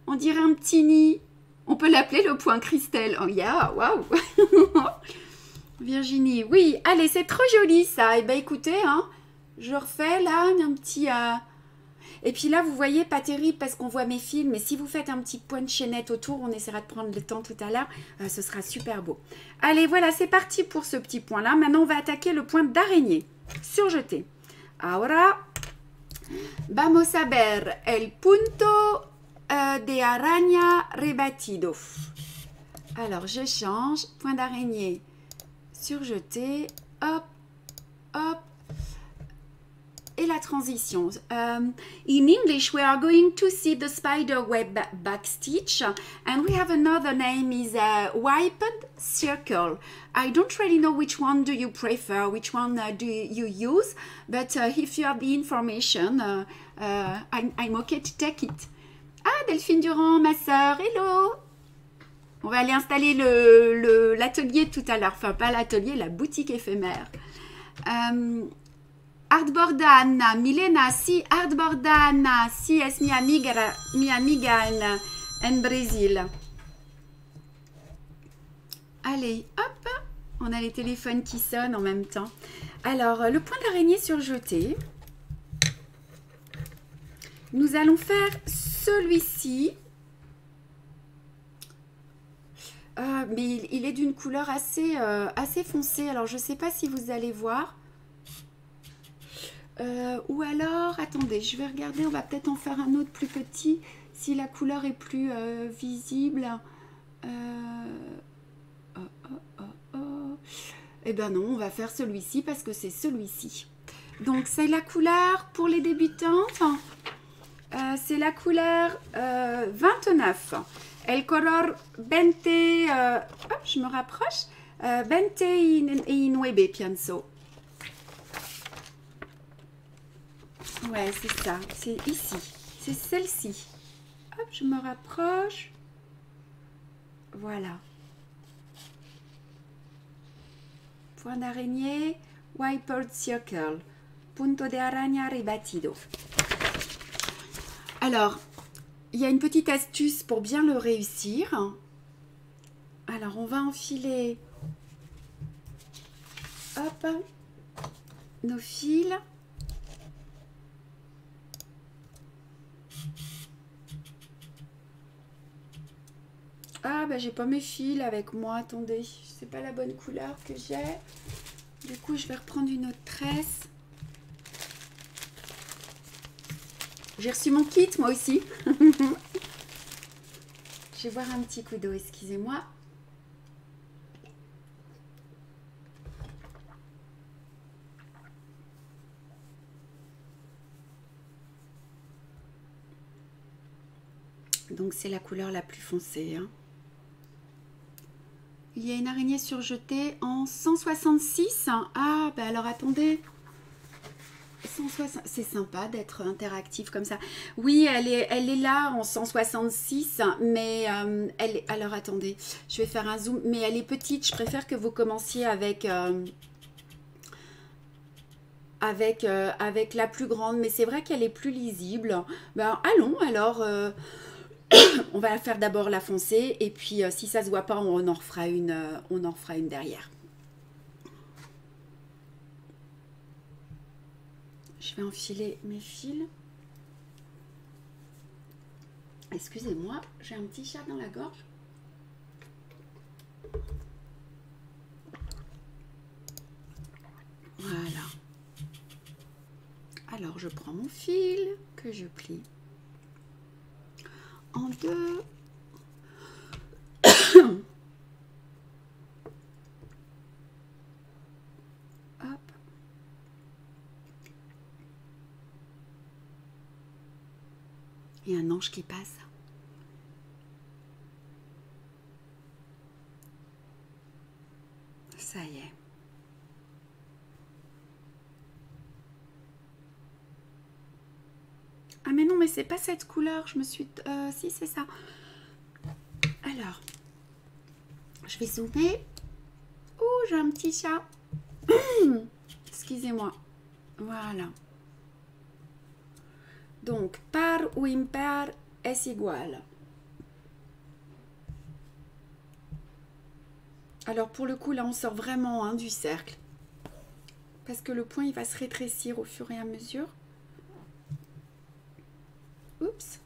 On dirait un petit nid. On peut l'appeler le point Christelle. Oh, yeah, waouh. Virginie, oui. Allez, c'est trop joli, ça. Eh bien, écoutez, hein, Je refais là un petit... Et puis là, vous voyez, pas terrible parce qu'on voit mes fils, mais si vous faites un petit point de chaînette autour, on essaiera de prendre le temps tout à l'heure, ce sera super beau. Allez, voilà, c'est parti pour ce petit point-là. Maintenant, on va attaquer le point d'araignée. Surjeté. Ahora, vamos a ver el punto de araña rebatido. Alors, je change. Point d'araignée. Surjeté. Hop, hop. Et la transition. In English, we are going to see the spider web backstitch, and we have another name is wiped circle. I don't really know which one do you prefer, which one do you use, but if you have the information, I'm okay to take it. Ah, Delphine Durand, ma sœur, hello. On va aller installer l'atelier tout à l'heure, enfin pas l'atelier, la boutique éphémère. Artbordana, Milena, si Artbordana, si es mi amiga en Brésil. Allez, hop, on a les téléphones qui sonnent en même temps. Alors, le point d'araignée surjeté. Nous allons faire celui-ci. Mais il est d'une couleur assez foncée. Alors, je ne sais pas si vous allez voir. Ou alors, attendez, je vais regarder, on va peut-être en faire un autre plus petit, si la couleur est plus visible. Eh ben non, on va faire celui-ci parce que c'est celui-ci. Donc, c'est la couleur pour les débutantes, c'est la couleur 29. El color 20, hop, je me rapproche, 29 pienso. Ouais, c'est ça. C'est ici. C'est celle-ci. Hop, je me rapproche. Voilà. Point d'araignée. Wiped circle. Punto de araña rebatido. Alors, il y a une petite astuce pour bien le réussir. Alors, on va enfiler. Hop. Nos fils. Ah, bah j'ai pas mes fils avec moi, attendez, c'est pas la bonne couleur que j'ai. Du coup, je vais reprendre une autre tresse. J'ai reçu mon kit, moi aussi. Je vais boire un petit coup d'eau, excusez-moi. Donc, c'est la couleur la plus foncée, hein. Il y a une araignée surjetée en 166. Ah, ben alors attendez. 160, c'est sympa d'être interactif comme ça. Oui, elle est là en 166, mais elle est... Alors attendez, je vais faire un zoom. Mais elle est petite, je préfère que vous commenciez avec la plus grande. Mais c'est vrai qu'elle est plus lisible. Ben, allons, alors... on va faire d'abord la foncée et puis si ça se voit pas, on en refera une derrière. Je vais enfiler mes fils. Excusez-moi, j'ai un petit chat dans la gorge. Voilà. Alors je prends mon fil que je plie en deux. Hop. Et un ange qui passe. Ça y est. Ah mais non, mais c'est pas cette couleur, je me suis... si, c'est ça. Alors, je vais zoomer. Oh, j'ai un petit chat. Excusez-moi. Voilà. Donc, par ou impair es igual. Alors, pour le coup, là, on sort vraiment du cercle. parce que le point il va se rétrécir au fur et à mesure. Oups.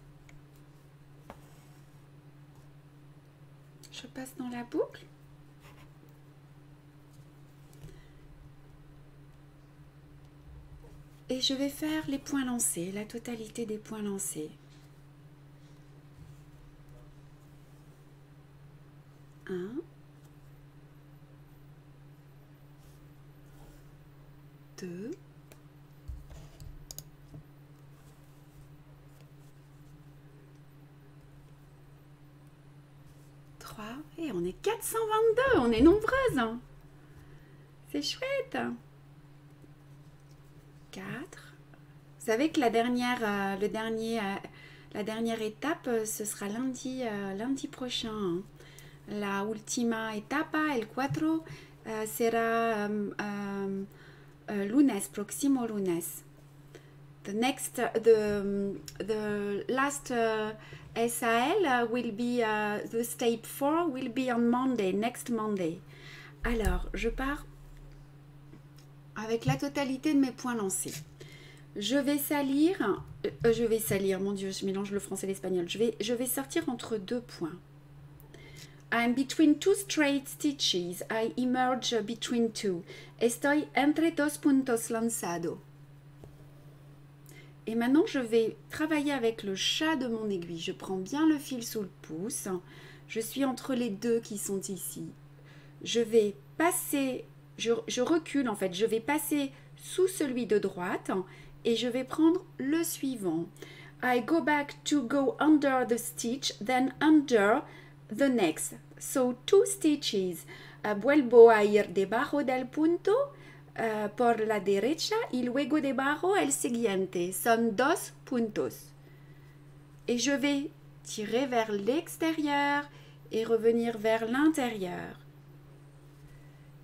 Je passe dans la boucle. Et je vais faire les points lancés, la totalité des points lancés. 1, 2, 3, et on est 422, on est nombreuses. Hein. C'est chouette. 4. Vous savez que la dernière étape, ce sera lundi prochain. Hein. La última etapa, el 4, será lunes, próximo lunes. The last SAL will be, the step 4 will be on Monday, next Monday. Alors, je pars avec la totalité de mes points lancés. Je vais salir, mon Dieu, je mélange le français et l'espagnol. Je vais sortir entre 2 points. I'm between 2 straight stitches. I emerge between 2. Estoy entre 2 puntos lanzado. Et maintenant, je vais travailler avec le chat de mon aiguille. Je prends bien le fil sous le pouce. Je suis entre les deux qui sont ici. Je vais passer, je recule en fait. Je vais passer sous celui de droite et je vais prendre le suivant. I go back to go under the stitch, then under the next. So 2 stitches. Vuelvo a ir debajo del punto por la derecha y luego debajo el siguiente. Son 2 puntos. Et je vais tirer vers l'extérieur et revenir vers l'intérieur.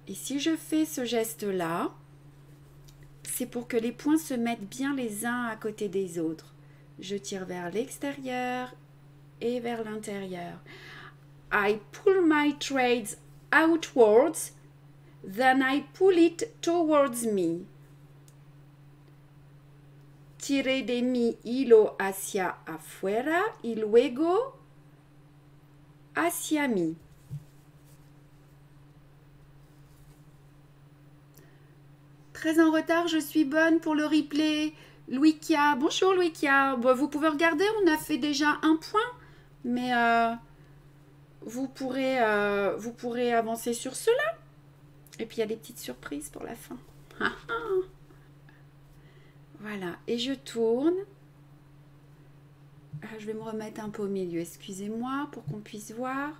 Et si je fais ce geste-là, c'est pour que les points se mettent bien les uns à côté des autres. Je tire vers l'extérieur et vers l'intérieur. I pull my threads outwards, then I pull it towards me. Tiré de mi hilo hacia afuera y luego hacia mí. Très en retard, je suis bonne pour le replay. Louikia, bonjour Louikia. Bon, vous pouvez regarder, on a fait déjà un point, mais vous pourrez avancer sur cela. Et puis il y a des petites surprises pour la fin. Voilà, et je tourne. Je vais me remettre un peu au milieu, excusez-moi, pour qu'on puisse voir.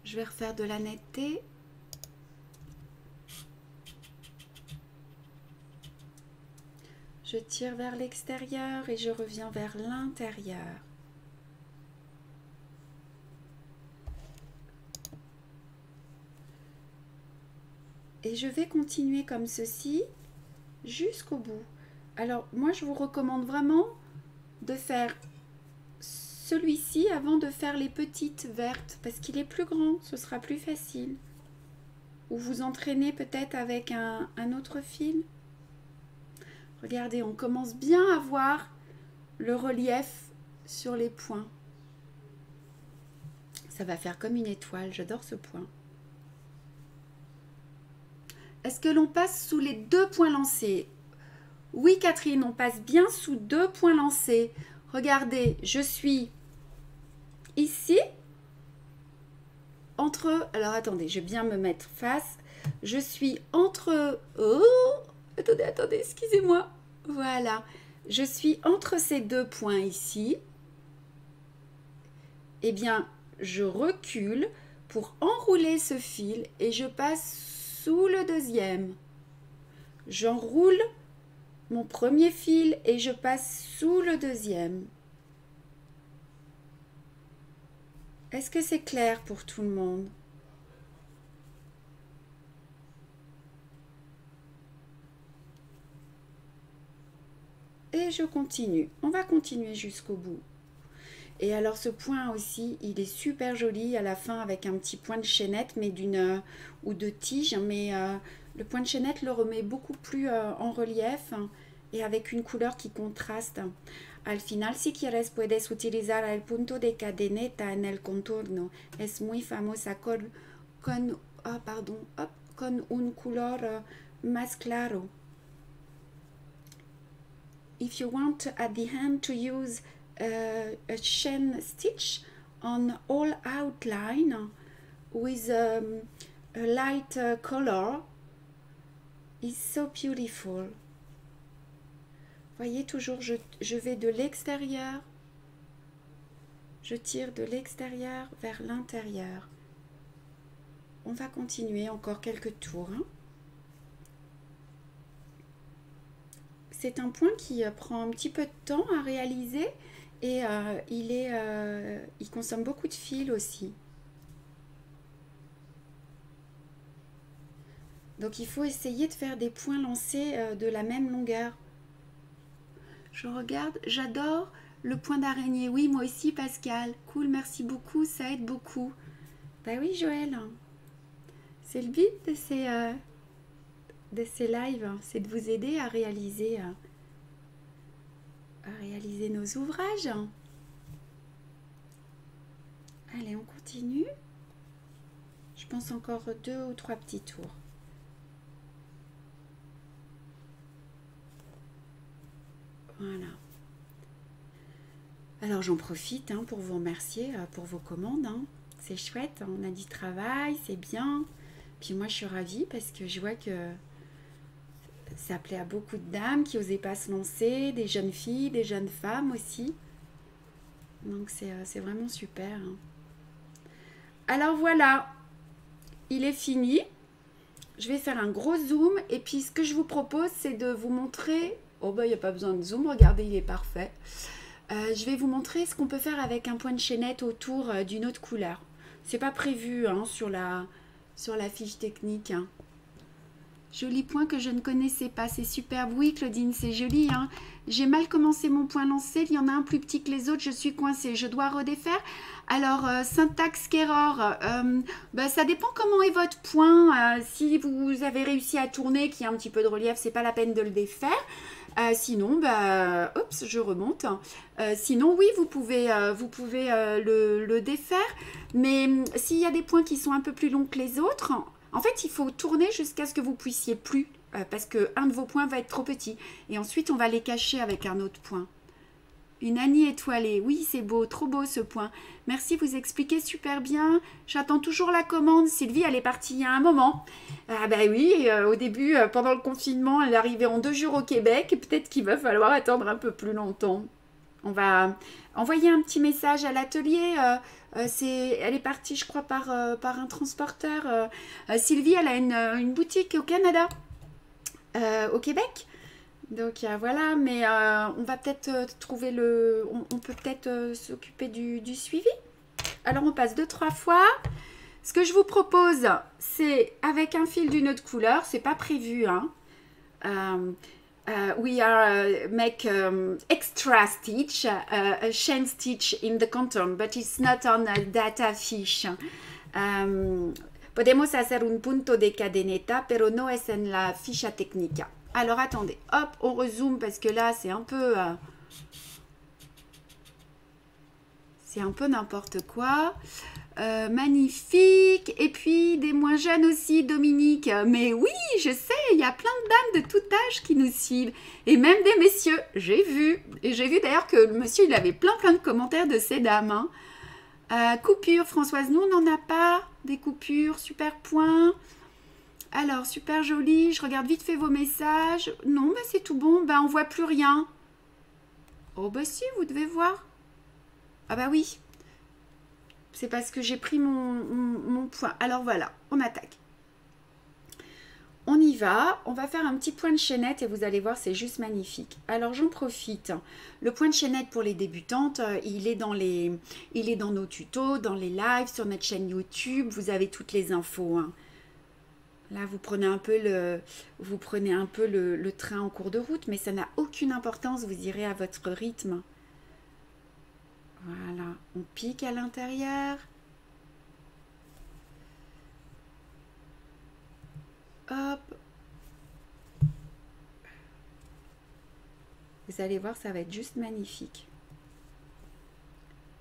Je vais refaire de la netteté. Je tire vers l'extérieur et je reviens vers l'intérieur. Et je vais continuer comme ceci jusqu'au bout. Alors, moi, je vous recommande vraiment de faire celui-ci avant de faire les petites vertes parce qu'il est plus grand, ce sera plus facile. Ou vous entraînez peut-être avec un autre fil. Regardez, on commence bien à voir le relief sur les points. Ça va faire comme une étoile, j'adore ce point. Est-ce que l'on passe sous les 2 points lancés? Oui, Catherine, on passe bien sous 2 points lancés. Regardez, je suis ici, entre... Alors, attendez, je vais bien me mettre face. Je suis entre... Oh, attendez, excusez-moi. Voilà. Je suis entre ces 2 points ici. Eh bien, je recule pour enrouler ce fil et je passe sous le deuxième. J'enroule mon premier fil et je passe sous le deuxième. Est-ce que c'est clair pour tout le monde? Et je continue. On va continuer jusqu'au bout. Et alors ce point aussi, il est super joli à la fin avec un petit point de chaînette, mais ou de tige, mais le point de chaînette le remet beaucoup plus en relief et avec une couleur qui contraste. Al final, si quieres, puedes utilizar el punto de cadeneta en el contorno. Es muy famosa con un color más claro. If you want at the end to use a chain stitch on all outline with a light color, is so beautiful. Voyez, toujours je vais de l'extérieur, je tire de l'extérieur vers l'intérieur. On va continuer encore quelques tours. C'est un point qui prend un petit peu de temps à réaliser et il consomme beaucoup de fil aussi. Donc il faut essayer de faire des points lancés de la même longueur. Je regarde, j'adore le point d'araignée. Oui, moi aussi Pascal. Cool, merci beaucoup, ça aide beaucoup. Bah oui Joël, c'est le but de ces lives, c'est de vous aider à réaliser nos ouvrages. Allez, on continue. Je pense encore 2 ou 3 petits tours. Voilà. Alors j'en profite pour vous remercier pour vos commandes. C'est chouette, on a du travail, c'est bien. Puis moi je suis ravie parce que je vois que ça plaît à beaucoup de dames qui n'osaient pas se lancer, des jeunes filles, des jeunes femmes aussi. Donc c'est vraiment super. Alors voilà, il est fini. Je vais faire un gros zoom et puis ce que je vous propose c'est de vous montrer... Oh bah il n'y a pas besoin de zoom, regardez il est parfait. Je vais vous montrer ce qu'on peut faire avec un point de chaînette autour d'une autre couleur. C'est pas prévu sur la fiche technique. Joli point que je ne connaissais pas, c'est superbe. Oui Claudine, c'est joli. J'ai mal commencé mon point lancé, il y en a un plus petit que les autres, je suis coincée. Je dois redéfaire. Alors, syntaxe error, ça dépend comment est votre point. Si vous avez réussi à tourner, qu'il y a un petit peu de relief, c'est pas la peine de le défaire. Sinon, je remonte. Sinon, oui, vous pouvez le défaire. Mais s'il y a des points qui sont un peu plus longs que les autres, en fait, il faut tourner jusqu'à ce que vous puissiez plus, parce qu'un de vos points va être trop petit. Et ensuite, on va les cacher avec un autre point. Une Annie étoilée. Oui, c'est beau, trop beau ce point. Merci, vous expliquez super bien. J'attends toujours la commande. Sylvie, elle est partie il y a un moment. Ah bah oui, au début, pendant le confinement, elle est arrivée en 2 jours au Québec. Peut-être qu'il va falloir attendre un peu plus longtemps. On va envoyer un petit message à l'atelier. Elle est partie, je crois, par un transporteur. Sylvie, elle a une boutique au Canada, au Québec. Donc voilà, mais on va peut-être trouver on peut peut-être s'occuper du suivi. Alors on passe 2-3 fois. Ce que je vous propose, c'est avec un fil d'une autre couleur, c'est pas prévu. We make extra stitch, a chain stitch in the contour, but it's not on a data fiche. Podemos hacer un punto de cadeneta, pero no es en la ficha técnica. Alors attendez, hop, on rezoome parce que là c'est un peu n'importe quoi. Magnifique. Et puis des moins jeunes aussi, Dominique. Mais oui, je sais, il y a plein de dames de tout âge qui nous suivent. Et même des messieurs, j'ai vu. Et j'ai vu d'ailleurs que le monsieur, il avait plein de commentaires de ces dames. Coupure, Françoise, nous on n'en a pas. Des coupures, super point. Alors, super joli. Je regarde vite fait vos messages. Non, c'est tout bon. On voit plus rien. Oh, si, vous devez voir. Ah bah oui. C'est parce que j'ai pris mon point. Alors voilà, on attaque. On y va. On va faire un petit point de chaînette et vous allez voir, c'est juste magnifique. Alors j'en profite. Le point de chaînette pour les débutantes, il est dans nos tutos, dans les lives, sur notre chaîne YouTube. Vous avez toutes les infos. Là, vous prenez un peu le train en cours de route, mais ça n'a aucune importance. Vous irez à votre rythme. Voilà, on pique à l'intérieur. Hop. Vous allez voir, ça va être juste magnifique.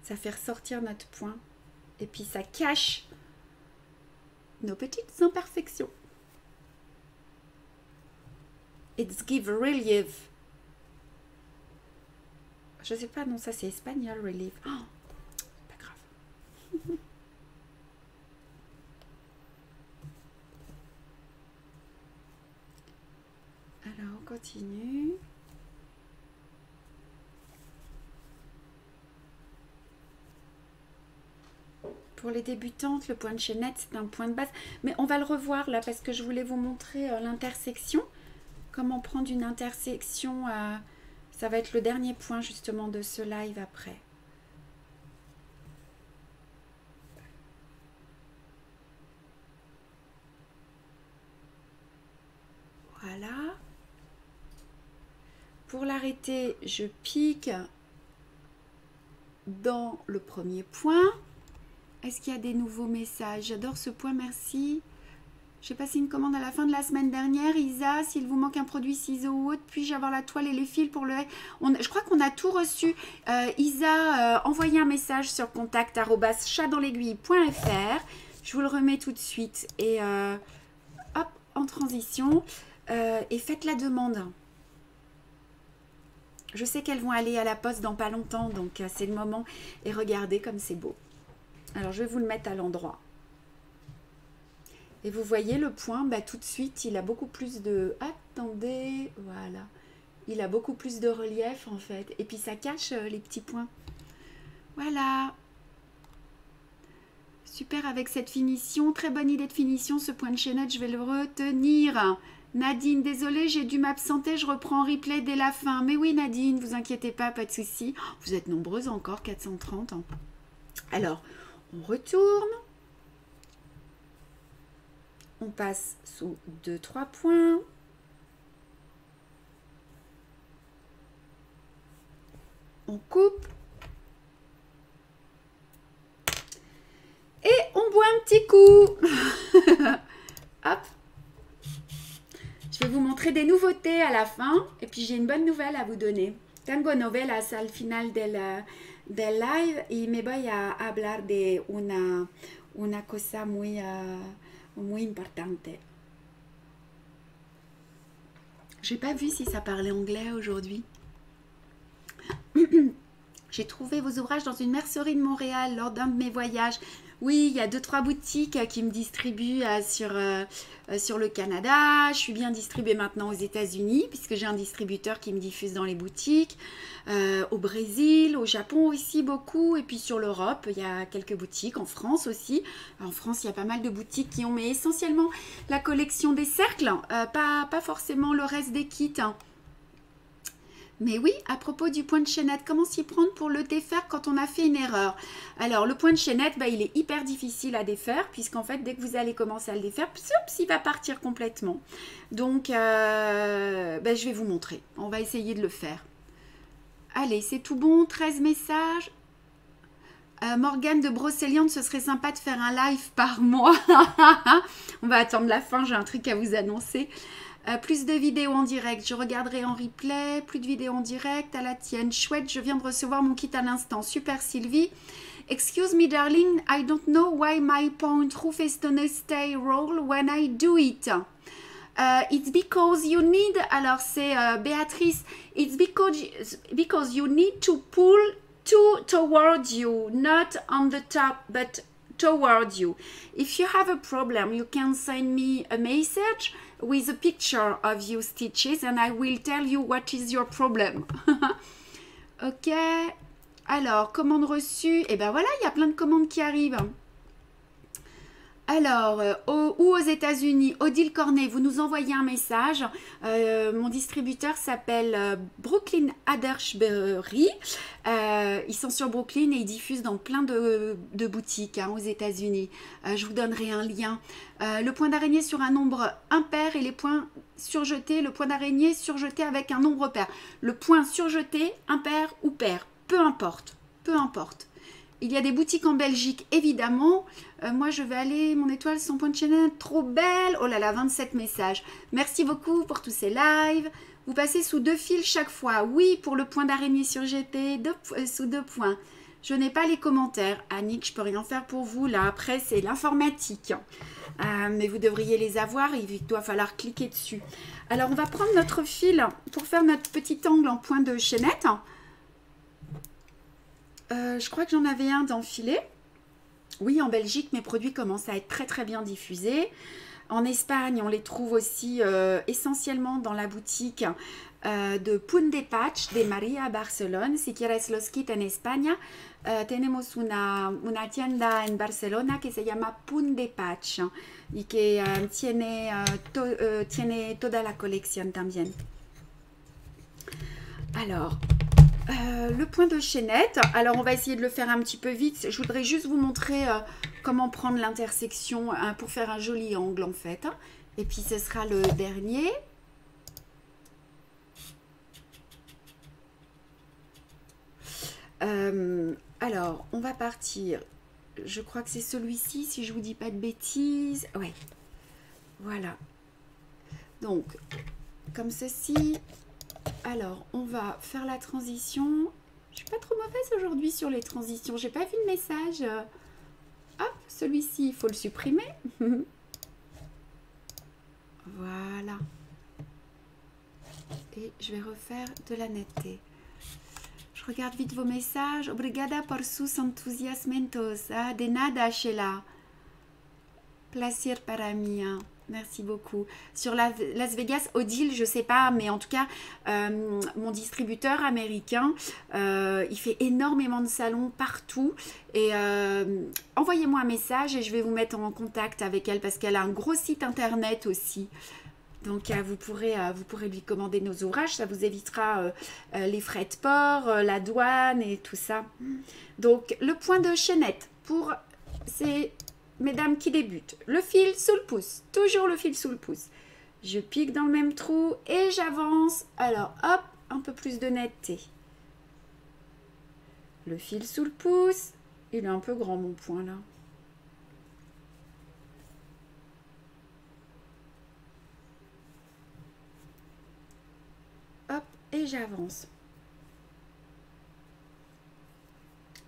Ça fait ressortir notre point. Et puis ça cache nos petites imperfections. It's give relief. Je sais pas, non, ça c'est espagnol, relief. Oh, pas grave. Alors, on continue. Pour les débutantes, le point de chaînette, c'est un point de base. Mais on va le revoir là parce que je voulais vous montrer l'intersection. Comment prendre une intersection. Ça va être le dernier point justement de ce live après. Voilà. Pour l'arrêter, je pique dans le premier point. Est-ce qu'il y a des nouveaux messages? J'adore ce point, merci. J'ai passé une commande à la fin de la semaine dernière. Isa, s'il vous manque un produit ciseaux ou autre, puis-je avoir la toile et les fils pour le... Je crois qu'on a tout reçu. Isa, envoyez un message sur contact@chatdanslaiguille.fr. Je vous le remets tout de suite. Et hop, en transition. Et faites la demande. Je sais qu'elles vont aller à la poste dans pas longtemps, donc c'est le moment. Et regardez comme c'est beau. Alors, je vais vous le mettre à l'endroit. Et vous voyez le point, bah, tout de suite, il a beaucoup plus de... Attendez, voilà. Il a beaucoup plus de relief, en fait. Et puis, ça cache les petits points. Voilà. Super avec cette finition. Très bonne idée de finition. Ce point de chaînette, je vais le retenir. Nadine, désolée, j'ai dû m'absenter. Je reprends en replay dès la fin. Mais oui, Nadine, vous inquiétez pas, pas de souci. Vous êtes nombreuses encore, 430. Hein. Alors... on retourne, on passe sous 2-3 points, on coupe et on boit un petit coup. Hop, je vais vous montrer des nouveautés à la fin et puis j'ai une bonne nouvelle à vous donner. Tengo novelas al final del live y me voy a hablar de una cosa muy importante. J'ai pas vu si ça parlait anglais aujourd'hui. J'ai trouvé vos ouvrages dans une mercerie de Montréal lors d'un de mes voyages. Oui, il y a 2-3 boutiques qui me distribuent sur le Canada. Je suis bien distribuée maintenant aux États-Unis puisque j'ai un distributeur qui me diffuse dans les boutiques. Au Brésil, au Japon aussi beaucoup. Et puis sur l'Europe, il y a quelques boutiques. En France aussi. En France, il y a pas mal de boutiques qui ont, mais essentiellement la collection des cercles. Pas forcément le reste des kits. Mais oui, à propos du point de chaînette, comment s'y prendre pour le défaire quand on a fait une erreur? Alors, le point de chaînette, bah, il est hyper difficile à défaire, puisqu'en fait, dès que vous allez commencer à le défaire, il va partir complètement. Donc, bah, je vais vous montrer. On va essayer de le faire. Allez, c'est tout bon, 13 messages. Morgane de Brocéliande, ce serait sympa de faire un live par mois. On va attendre la fin, j'ai un truc à vous annoncer. Plus de vidéos en direct, je regarderai en replay. Plus de vidéos en direct, à la tienne. Chouette, je viens de recevoir mon kit à l'instant. Super Sylvie. Excuse me darling, I don't know why my point Rufestone stay roll when I do it. It's because you need, alors c'est Béatrice, it's because you need to pull towards you, not on the top, but toward you. If you have a problem, you can send me a message with a picture of your stitches and I will tell you what is your problem. Ok. Alors, commande reçue. Et ben voilà, il y a plein de commandes qui arrivent. Alors, aux États-Unis, Odile Cornet, vous nous envoyez un message. Mon distributeur s'appelle Brooklyn Adderbury. Ils sont sur Brooklyn et ils diffusent dans plein de boutiques aux États-Unis. Je vous donnerai un lien. Le point d'araignée sur un nombre impair et les points surjetés, le point d'araignée surjeté avec un nombre pair. Le point surjeté, impair ou pair, peu importe. peu importe. Il y a des boutiques en Belgique, évidemment. Moi, je vais aller, mon étoile sans point de chaînette, trop belle. Oh là là, 27 messages. Merci beaucoup pour tous ces lives. Vous passez sous 2 fils chaque fois. Oui, pour le point d'araignée sur GP, sous 2 points. Je n'ai pas les commentaires. Annick, je peux rien faire pour vous. Là, après, c'est l'informatique. Mais vous devriez les avoir. Il doit falloir cliquer dessus. Alors, on va prendre notre fil pour faire notre petit angle en point de chaînette. Je crois que j'en avais un d'enfilé. Oui, en Belgique, mes produits commencent à être très très bien diffusés. En Espagne, on les trouve aussi essentiellement dans la boutique de Pun de Patch de María Barcelone. Si quieres los kits en España, tenemos una tienda en Barcelona que se llama Pun de Patch y que tiene toda la colección también. Alors, le point de chaînette, alors on va essayer de le faire un petit peu vite. Je voudrais juste vous montrer comment prendre l'intersection pour faire un joli angle en fait. Et puis ce sera le dernier. Alors, on va partir. Je crois que c'est celui-ci, si je vous dis pas de bêtises. Ouais, voilà. Donc, comme ceci. Alors, on va faire la transition. Je suis pas trop mauvaise aujourd'hui sur les transitions. J'ai pas vu de message. Hop, celui-ci, il faut le supprimer. Voilà. Et je vais refaire de la netteté. Je regarde vite vos messages. Obrigada por sus entusiasmentos. De nada, Sheila. Placer para mí. Merci beaucoup. Sur Las Vegas, Odile, je ne sais pas, mais en tout cas, mon distributeur américain, il fait énormément de salons partout. Et envoyez-moi un message et je vais vous mettre en contact avec elle parce qu'elle a un gros site internet aussi. Donc, vous pourrez lui commander nos ouvrages. Ça vous évitera les frais de port, la douane et tout ça. Donc, le point de chaînette pour ces... Mesdames qui débutent, le fil sous le pouce, toujours le fil sous le pouce. Je pique dans le même trou et j'avance. Alors, hop, un peu plus de netteté. Le fil sous le pouce. Il est un peu grand mon point là. Hop, et j'avance.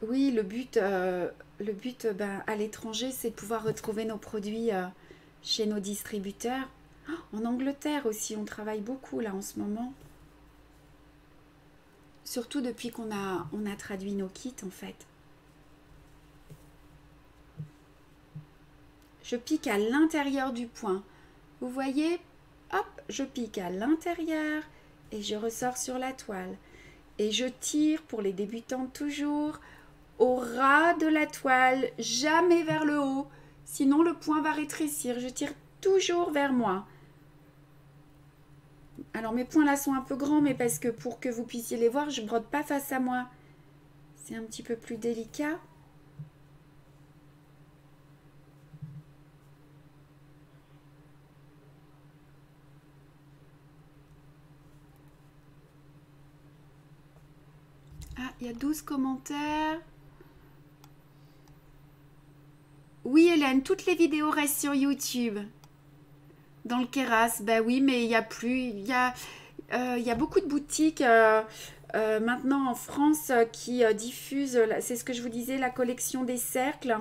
Oui, le but à l'étranger, c'est de pouvoir retrouver nos produits chez nos distributeurs. Oh, en Angleterre aussi, on travaille beaucoup là en ce moment. Surtout depuis qu'on a traduit nos kits en fait. Je pique à l'intérieur du point. Vous voyez, hop, je pique à l'intérieur et je ressors sur la toile. Et je tire pour les débutants toujours au ras de la toile, jamais vers le haut, sinon le point va rétrécir. Je tire toujours vers moi. Alors mes points là sont un peu grands, mais parce que pour que vous puissiez les voir, je ne brode pas face à moi. C'est un petit peu plus délicat. Ah, il y a 12 commentaires. Oui, Hélène, toutes les vidéos restent sur YouTube. Dans le Keras, bah oui, mais il n'y a plus. Il y a beaucoup de boutiques maintenant en France qui diffusent, c'est ce que je vous disais, la collection des cercles,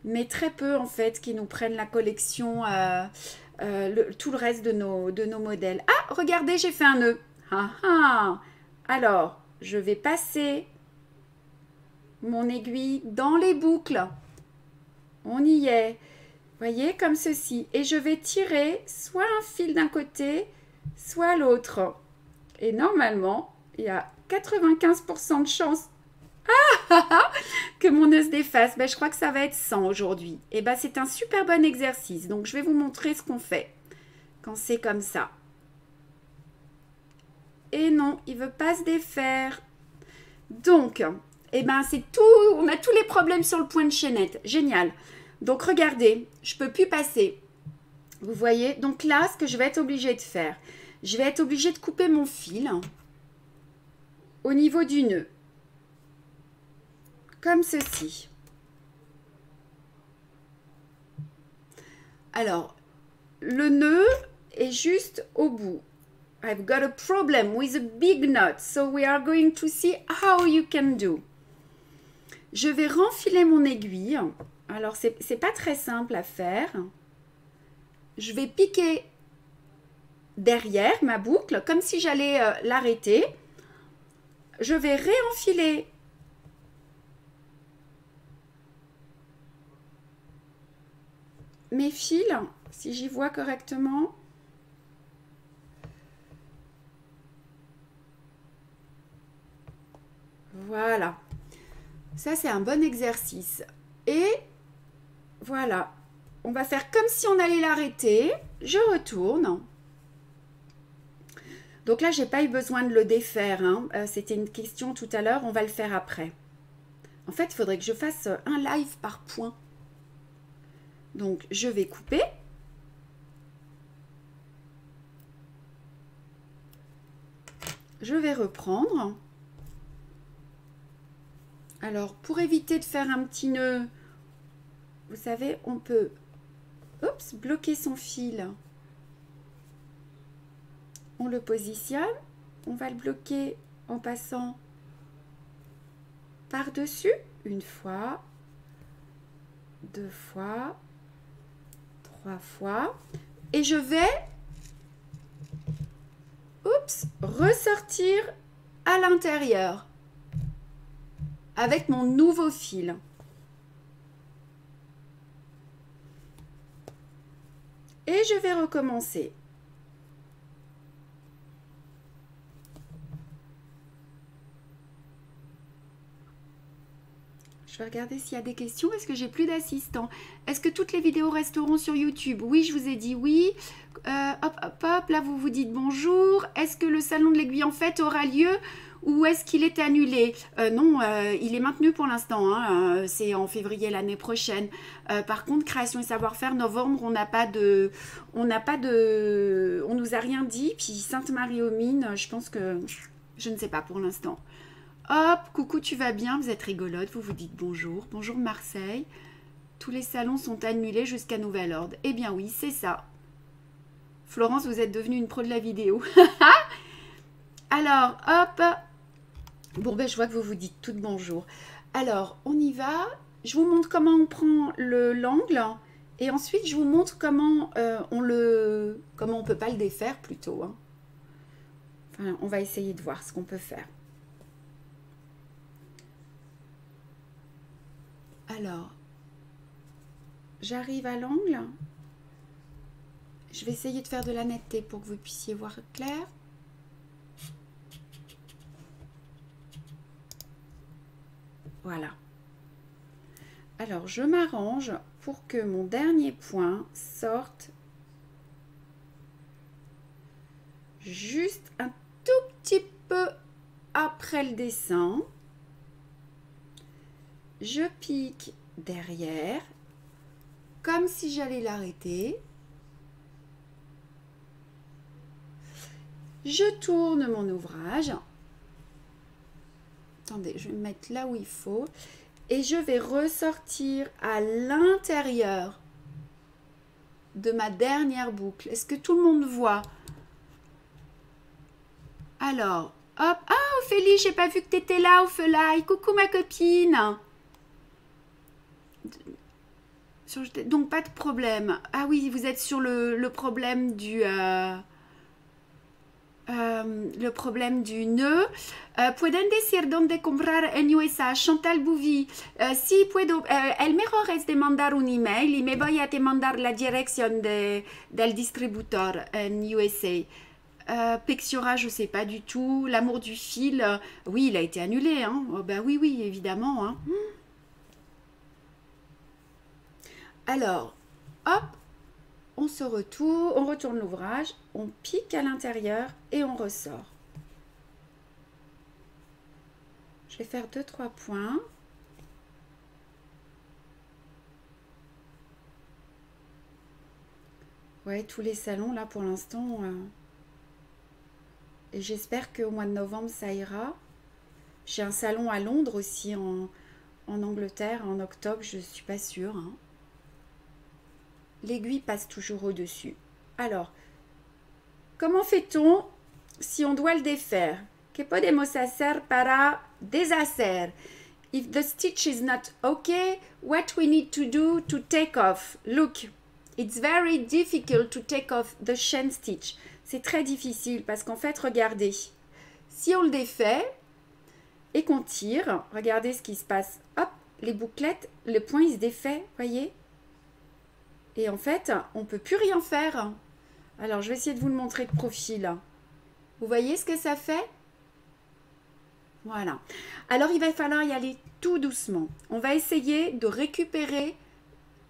mais très peu en fait qui nous prennent la collection, tout le reste de nos modèles. Ah, regardez, j'ai fait un nœud. Ah, ah. Alors, je vais passer mon aiguille dans les boucles. On y est. Voyez, comme ceci. Et je vais tirer soit un fil d'un côté, soit l'autre. Et normalement, il y a 95% de chance que mon nœud se défasse. Ben, je crois que ça va être 100 aujourd'hui. Et ben, c'est un super bon exercice. Donc, je vais vous montrer ce qu'on fait quand c'est comme ça. Et non, il ne veut pas se défaire. Donc, eh ben, c'est tout. On a tous les problèmes sur le point de chaînette. Génial. Donc, regardez, je ne peux plus passer. Vous voyez? Donc là, ce que je vais être obligée de faire, je vais être obligée de couper mon fil au niveau du nœud. comme ceci. Alors, le nœud est juste au bout. I've got a problem with a big knot, so we are going to see how you can do. Je vais renfiler mon aiguille. Alors, c'est pas très simple à faire. Je vais piquer derrière ma boucle, comme si j'allais l'arrêter. Je vais réenfiler mes fils, si j'y vois correctement. Voilà. Ça, c'est un bon exercice. Et voilà. On va faire comme si on allait l'arrêter. Je retourne. Donc là, j'ai pas eu besoin de le défaire. Hein. C'était une question tout à l'heure. On va le faire après. En fait, il faudrait que je fasse un live par point. Donc, je vais couper. Je vais reprendre. Alors, pour éviter de faire un petit nœud, vous savez, on peut bloquer son fil. On le positionne. On va le bloquer en passant par-dessus. Une fois, 2 fois, 3 fois. Et je vais ressortir à l'intérieur avec mon nouveau fil. Et je vais recommencer. Je vais regarder s'il y a des questions. Est-ce que j'ai plus d'assistants? Est-ce que toutes les vidéos resteront sur YouTube? Oui, je vous ai dit oui. Hop, hop, hop. Là, vous vous dites bonjour. Est-ce que le salon de l'aiguille en fête aura lieu ou est-ce qu'il est annulé? Non, il est maintenu pour l'instant. Hein. C'est en février l'année prochaine. Par contre, création et savoir-faire, novembre, on nous a rien dit. Puis Sainte-Marie-aux-Mines, je pense que je ne sais pas pour l'instant. Hop, coucou, tu vas bien? Vous êtes rigolote, vous vous dites bonjour. Bonjour Marseille. Tous les salons sont annulés jusqu'à nouvel ordre. Eh bien oui, c'est ça. Florence, vous êtes devenue une pro de la vidéo. Alors, hop. Bon, ben je vois que vous vous dites toutes bonjour. Alors, on y va. Je vous montre comment on prend l'angle. Et ensuite, je vous montre comment comment on peut pas le défaire plutôt. Hein. Enfin, on va essayer de voir ce qu'on peut faire. Alors, j'arrive à l'angle. Je vais essayer de faire de la netteté pour que vous puissiez voir clair. Voilà. Alors, je m'arrange pour que mon dernier point sorte juste un tout petit peu après le dessin. Je pique derrière, comme si j'allais l'arrêter. Je tourne mon ouvrage. Attendez, je vais me mettre là où il faut. Et je vais ressortir à l'intérieur de ma dernière boucle. Est-ce que tout le monde voit? Alors, hop. Ah, Ophélie, j'ai pas vu que tu étais là, Ophélie. Coucou ma copine. Donc, pas de problème. Ah oui, vous êtes sur le problème du... le problème du nœud. ¿Pueden decir dónde comprar en USA? Chantal Bouvi. Sí, puedo. El mejor es de mandar un email y me voy a te mandar la dirección del distribuidor en USA. Pexiora, je sais pas du tout. L'amour du fil, oui, il a été annulé. Hein. Oh, bah oui, oui, évidemment. Hein. Alors, hop, on retourne l'ouvrage, on pique à l'intérieur et on ressort. Je vais faire 2-3 points. Ouais, tous les salons là pour l'instant. Et j'espère qu'au mois de novembre ça ira. J'ai un salon à Londres aussi en en Angleterre en octobre, je ne suis pas sûre. Hein. L'aiguille passe toujours au-dessus. Alors, comment fait-on si on doit le défaire? Que podemos hacer para deshacer? If the stitch is not okay, what we need to do to take off? Look, it's very difficult to take off the chain stitch. C'est très difficile parce qu'en fait, regardez, si on le défait et qu'on tire, regardez ce qui se passe. Hop, les bouclettes, le point il se défait, voyez? Et en fait, on ne peut plus rien faire. Alors, je vais essayer de vous le montrer de profil. Vous voyez ce que ça fait? Voilà. Alors, il va falloir y aller tout doucement. On va essayer de récupérer,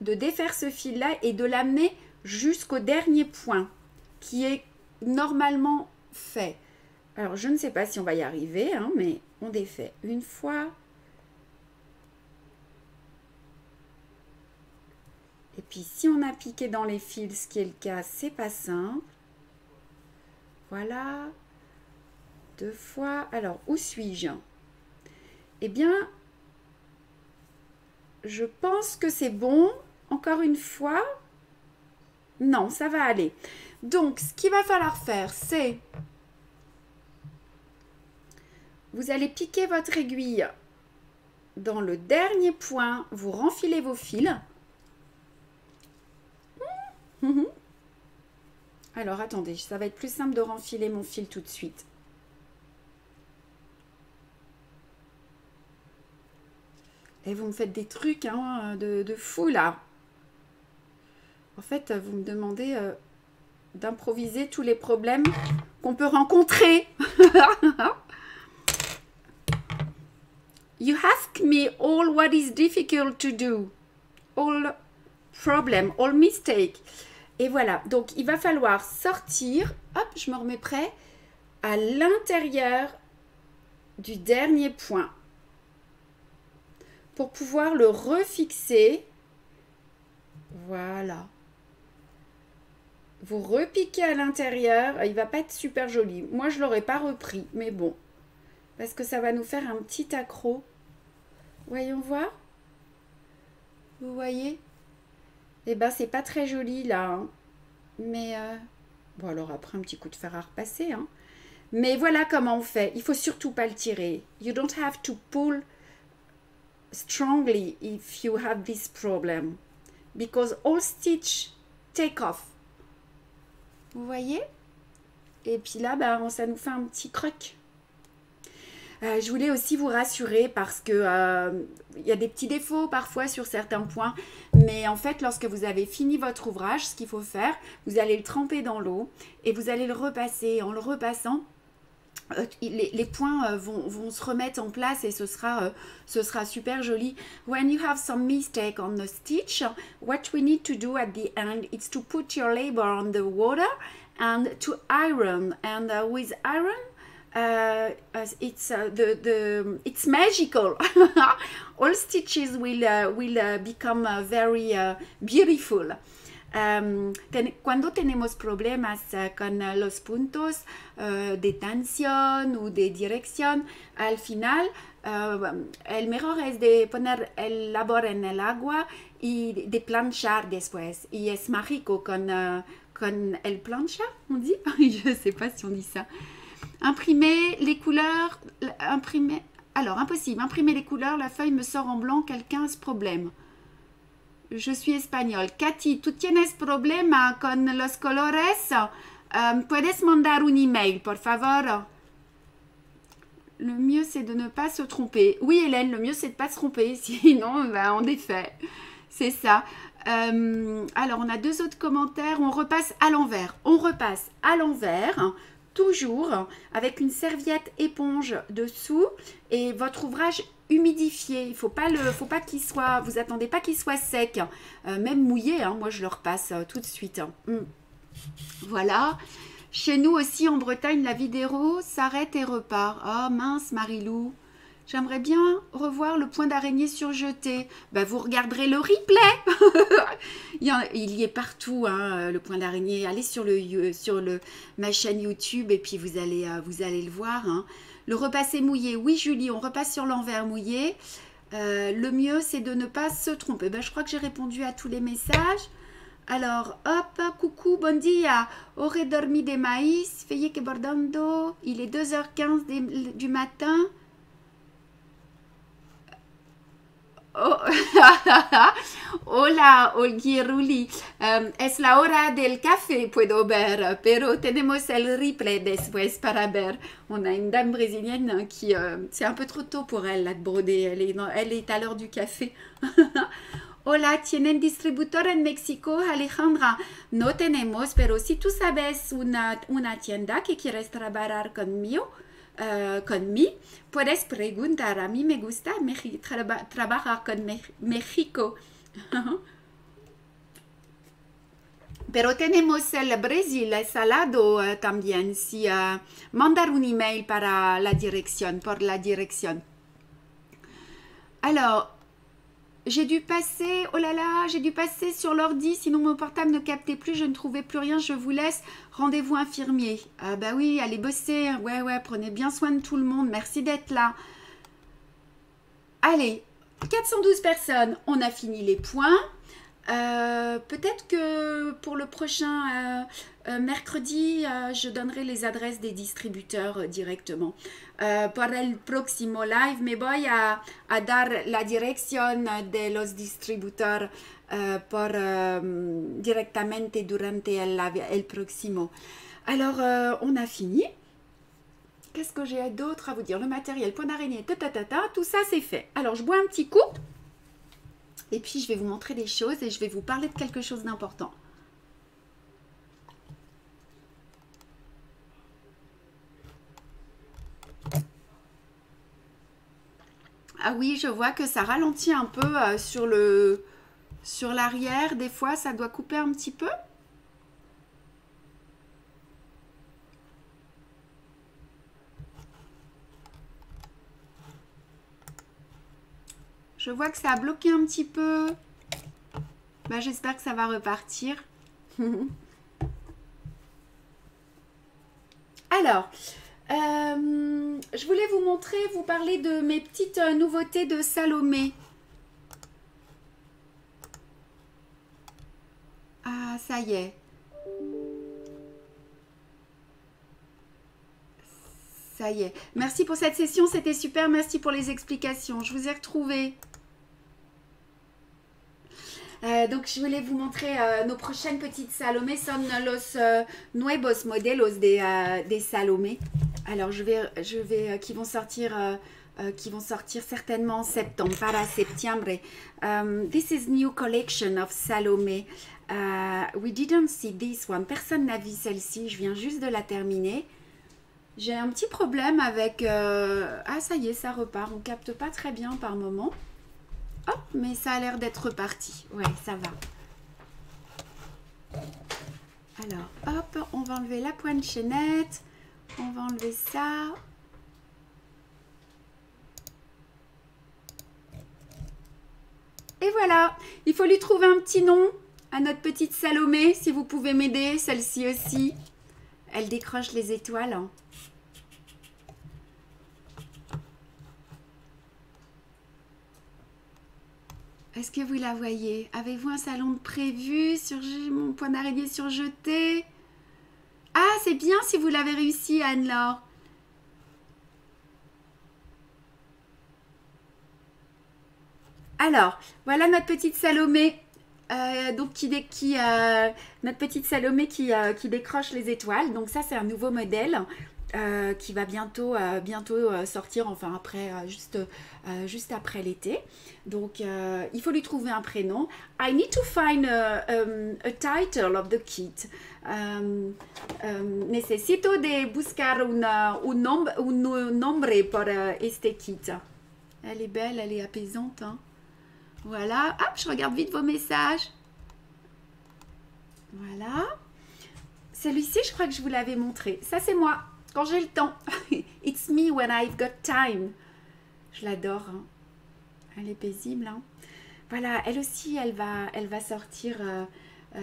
de défaire ce fil-là et de l'amener jusqu'au dernier point qui est normalement fait. Alors, je ne sais pas si on va y arriver, hein, mais on défait une fois. Et puis, si on a piqué dans les fils, ce qui est le cas, c'est pas simple. Voilà. 2 fois. Alors, où suis-je? Eh bien, je pense que c'est bon. Encore une fois. Non, ça va aller. Donc, ce qu'il va falloir faire, c'est... Vous allez piquer votre aiguille dans le dernier point. Vous renfilez vos fils. Alors, attendez, ça va être plus simple de renfiler mon fil tout de suite. Et vous me faites des trucs hein, de fou, là. En fait, vous me demandez d'improviser tous les problèmes qu'on peut rencontrer. You ask me all what is difficult to do. All problem, all mistake. Et voilà, donc il va falloir sortir, hop, je me remets prêt, à l'intérieur du dernier point pour pouvoir le refixer. Voilà. Vous repiquez à l'intérieur, il ne va pas être super joli. Moi, je ne l'aurais pas repris, mais bon, parce que ça va nous faire un petit accroc. Voyons voir. Vous voyez? Eh bien, c'est pas très joli là. Hein. Mais, bon, alors après, un petit coup de fer à repasser. Hein. Mais voilà comment on fait. Il faut surtout pas le tirer. You don't have to pull strongly if you have this problem. Because all stitch take off. Vous voyez? Et puis là, ben, ça nous fait un petit croc. Je voulais aussi vous rassurer parce que y a des petits défauts parfois sur certains points. Mais en fait, lorsque vous avez fini votre ouvrage, ce qu'il faut faire, vous allez le tremper dans l'eau et vous allez le repasser. En le repassant, les points vont se remettre en place et ce sera super joli. When you have some mistake on the stitch, what we need to do at the end is to put your labor on the water and to iron. And with iron, it's magical. All stitches will become very beautiful. Cuando tenemos problemas con los puntos de tensión o de dirección, al final el mejor es de poner el labor en el agua y de planchar después. Y es mágico con el plancha, on dit? Je ne sais pas si on dit ça. Imprimer les couleurs, alors impossible, imprimer les couleurs, la feuille me sort en blanc, quelqu'un a ce problème. Je suis espagnole. Katy, ¿tú tienes problema con los colores? ¿Puedes mandar un email, por favor? Le mieux, c'est de ne pas se tromper. Oui, Hélène, le mieux, c'est de ne pas se tromper. Sinon, ben, on défait. C'est ça. Alors, on a 2 autres commentaires. On repasse à l'envers. On repasse à l'envers. Toujours avec une serviette éponge dessous et votre ouvrage humidifié. Il faut pas qu'il soit, vous attendez pas qu'il soit sec, même mouillé. Hein, moi, je le repasse tout de suite. Voilà. Chez nous aussi en Bretagne, la vidéo s'arrête et repart. Oh mince, Marilou. J'aimerais bien revoir le point d'araignée surjeté. Ben, vous regarderez le replay. Il y est partout, hein, le point d'araignée. Allez sur ma chaîne YouTube et puis vous allez le voir. Hein. Le repasser mouillé. Oui, Julie, on repasse sur l'envers mouillé. Le mieux, c'est de ne pas se tromper. Ben, je crois que j'ai répondu à tous les messages. Alors, hop, coucou, bon dia. Aurait dormi des maïs, feye que bordando. Il est 2h15 du matin. Oh. Hola, Olguiruli. Es la hora del café, puedo ver, pero tenemos el replay después para ver. On a une dame brésilienne qui, c'est un peu trop tôt pour elle, là, de broder. Elle est à l'heure du café. Hola, ¿tienen distribuidor en México, Alejandra? No tenemos, pero si tú sabes una tienda que quieres trabajar conmigo, puedes preguntar. A mí me gusta trabajar con México. Pero tenemos el Brasil salado también. Si mandar un email para la dirección, por la dirección. Alors, j'ai dû passer, oh là là, j'ai dû passer sur l'ordi, sinon mon portable ne captait plus, je ne trouvais plus rien, je vous laisse. Rendez-vous infirmier. Ah bah oui, allez bosser, ouais, prenez bien soin de tout le monde, merci d'être là. Allez, 412 personnes, on a fini les points. Peut-être que pour le prochain mercredi, je donnerai les adresses des distributeurs directement. Para el próximo live me voy a dar la dirección de los distributeurs directamente durante el próximo. Alors, on a fini. Qu'est-ce que j'ai d'autre à vous dire? Le matériel, point d'araignée, tout ça c'est fait. Alors, je bois un petit coup. Et puis, je vais vous montrer des choses et je vais vous parler de quelque chose d'important. Ah oui, je vois que ça ralentit un peu sur l'arrière. Des fois, ça doit couper un petit peu. Je vois que ça a bloqué un petit peu. Bah, j'espère que ça va repartir. Alors, je voulais vous montrer, vous parler de mes petites nouveautés de Salomé. Ah, ça y est. Ça y est. Merci pour cette session, c'était super. Merci pour les explications. Je vous ai retrouvé. Donc, je voulais vous montrer nos prochaines petites Salomé. Son los nuevos modelos des Salomé. Alors, qui vont sortir certainement en septembre, para septiembre. This is new collection of Salomé. We didn't see this one. Personne n'a vu celle-ci. Je viens juste de la terminer. J'ai un petit problème avec... Ah, ça y est, ça repart. On capte pas très bien par moment. Hop, mais ça a l'air d'être reparti. Ouais, ça va. Alors, hop, on va enlever la pointe chaînette. On va enlever ça. Et voilà. Il faut lui trouver un petit nom à notre petite Salomé. Si vous pouvez m'aider, celle-ci aussi. Elle décroche les étoiles. Hein. Est-ce que vous la voyez? Avez-vous un salon de prévu sur mon point d'araignée surjeté? Ah, c'est bien si vous l'avez réussi, Anne-Laure. Alors, voilà notre petite Salomé. Donc notre petite Salomé qui décroche les étoiles. Donc ça, c'est un nouveau modèle. Qui va bientôt sortir, enfin après, juste après l'été. Donc, il faut lui trouver un prénom. I need to find a title of the kit. Necesito de buscar un nombre pour este kit. Elle est belle, elle est apaisante. Hein. Voilà. Hop, je regarde vite vos messages. Voilà. Celui-ci, je crois que je vous l'avais montré. Ça, c'est moi. Quand j'ai le temps. It's me when I've got time. Je l'adore. Hein. Elle est paisible. Hein. Voilà, elle aussi, elle va sortir.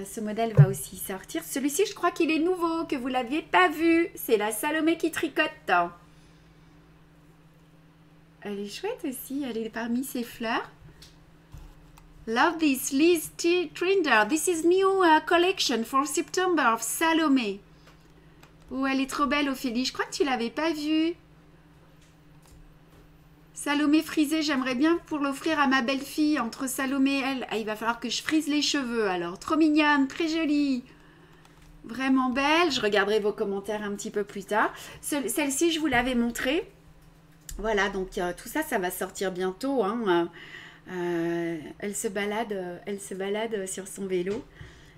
Ce modèle va aussi sortir. Celui-ci, je crois qu'il est nouveau, que vous ne l'aviez pas vu. C'est la Salomé qui tricote. Elle est chouette aussi, elle est parmi ses fleurs. Love this Liz Trinder. This is new collection for September of Salomé. Oh, elle est trop belle, Ophélie. Je crois que tu l'avais pas vue. Salomé frisée, j'aimerais bien pour l'offrir à ma belle-fille. Entre Salomé et elle, ah, il va falloir que je frise les cheveux. Alors, trop mignonne, très jolie. Vraiment belle. Je regarderai vos commentaires un petit peu plus tard. Celle-ci, je vous l'avais montrée. Voilà, donc tout ça, ça va sortir bientôt. Hein. Elle se balade sur son vélo.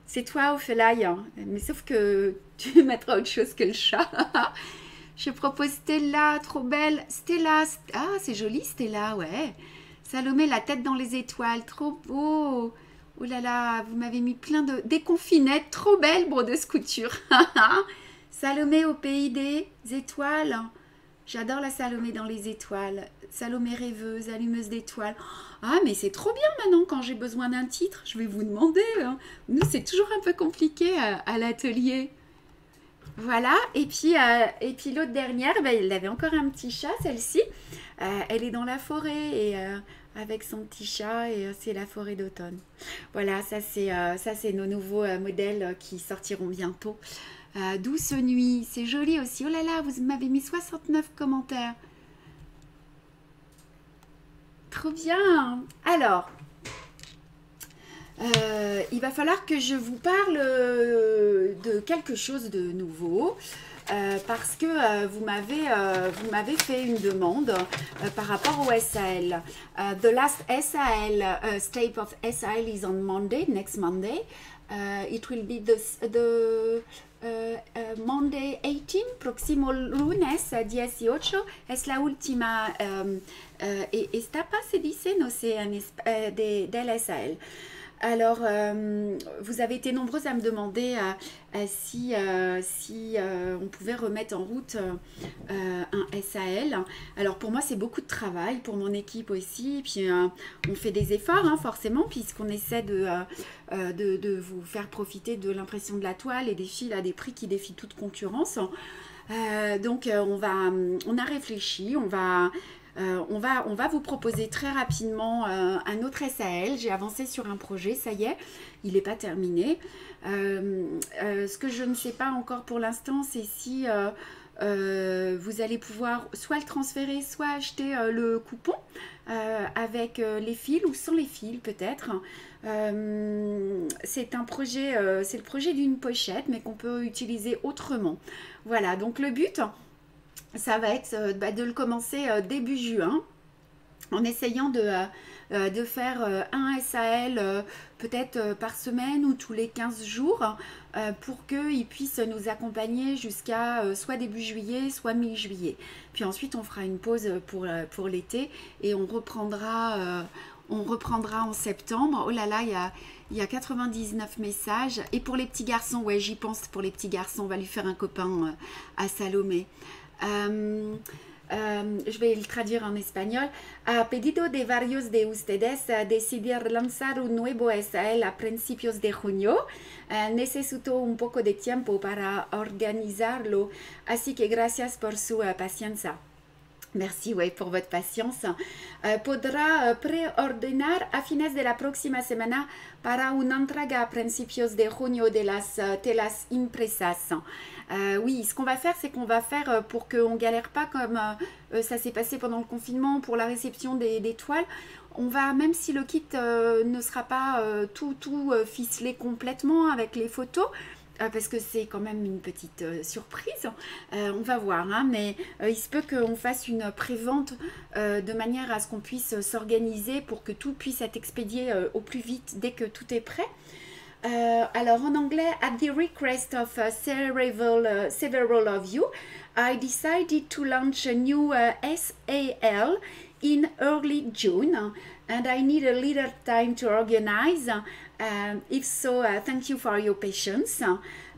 C'est toi, Ophélie, hein. Mais sauf que tu mettras autre chose que le chat. Je propose Stella, trop belle. Stella, ah, c'est joli, Stella, ouais. Salomé, la tête dans les étoiles, trop beau. Oh là là, vous m'avez mis plein de déconfinettes, trop belle brodeuse couture. Salomé au pays des étoiles. J'adore la Salomé dans les étoiles. Salomé rêveuse, allumeuse d'étoiles. Ah, mais c'est trop bien maintenant quand j'ai besoin d'un titre. Je vais vous demander. Hein. Nous, c'est toujours un peu compliqué à l'atelier. Voilà. Et puis l'autre dernière, ben, elle avait encore un petit chat, celle-ci. Elle est dans la forêt et avec son petit chat et c'est la forêt d'automne. Voilà, ça c'est nos nouveaux modèles qui sortiront bientôt. Douce nuit, c'est joli aussi. Oh là là, vous m'avez mis 69 commentaires. Trop bien. Alors, il va falloir que je vous parle de quelque chose de nouveau. Parce que vous m'avez fait une demande par rapport au SAL. The last SAL, state of SAL is on Monday, next Monday. It will be the Monday 18, próximo lunes 18, es la última etapa, se dice, no sé, del SAL. Alors, vous avez été nombreuses à me demander si on pouvait remettre en route un SAL. Alors, pour moi, c'est beaucoup de travail, pour mon équipe aussi. Puis, on fait des efforts, hein, forcément, puisqu'on essaie de vous faire profiter de l'impression de la toile et des fils à des prix qui défient toute concurrence. Donc, on a réfléchi, on va vous proposer très rapidement un autre SAL. J'ai avancé sur un projet, ça y est, il n'est pas terminé. Ce que je ne sais pas encore pour l'instant, c'est si vous allez pouvoir soit le transférer, soit acheter le coupon avec les fils ou sans les fils peut-être. C'est un projet, c'est le projet d'une pochette, mais qu'on peut utiliser autrement. Voilà, donc le but, ça va être de le commencer début juin, en essayant de faire un SAL peut-être par semaine ou tous les 15 jours pour qu'il puisse nous accompagner jusqu'à soit début juillet, soit mi-juillet. Puis ensuite, on fera une pause pour l'été et on reprendra en septembre. Oh là là, il y a 99 messages. Et pour les petits garçons, ouais, j'y pense, pour les petits garçons, on va lui faire un copain à Salomé. Je vais le traduire en espagnol. A pedido de varios de ustedes decidir lanzar un nuevo SAL a principios de junio. Necesito un poco de tiempo para organizarlo, así que gracias por su paciencia. Merci, ouais, pour votre patience. Podrá preordenar a fines de la próxima semana para una entrega a principios de junio de las telas impresas. Oui, ce qu'on va faire, c'est qu'on va faire pour qu'on ne galère pas comme ça s'est passé pendant le confinement pour la réception des toiles. On va, même si le kit ne sera pas tout ficelé complètement avec les photos, parce que c'est quand même une petite surprise, on va voir, hein, mais il se peut qu'on fasse une prévente de manière à ce qu'on puisse s'organiser pour que tout puisse être expédié au plus vite dès que tout est prêt. Alors en anglais, at the request of several of you, I decided to launch a new SAL in early June, and I need a little time to organize. If so, thank you for your patience.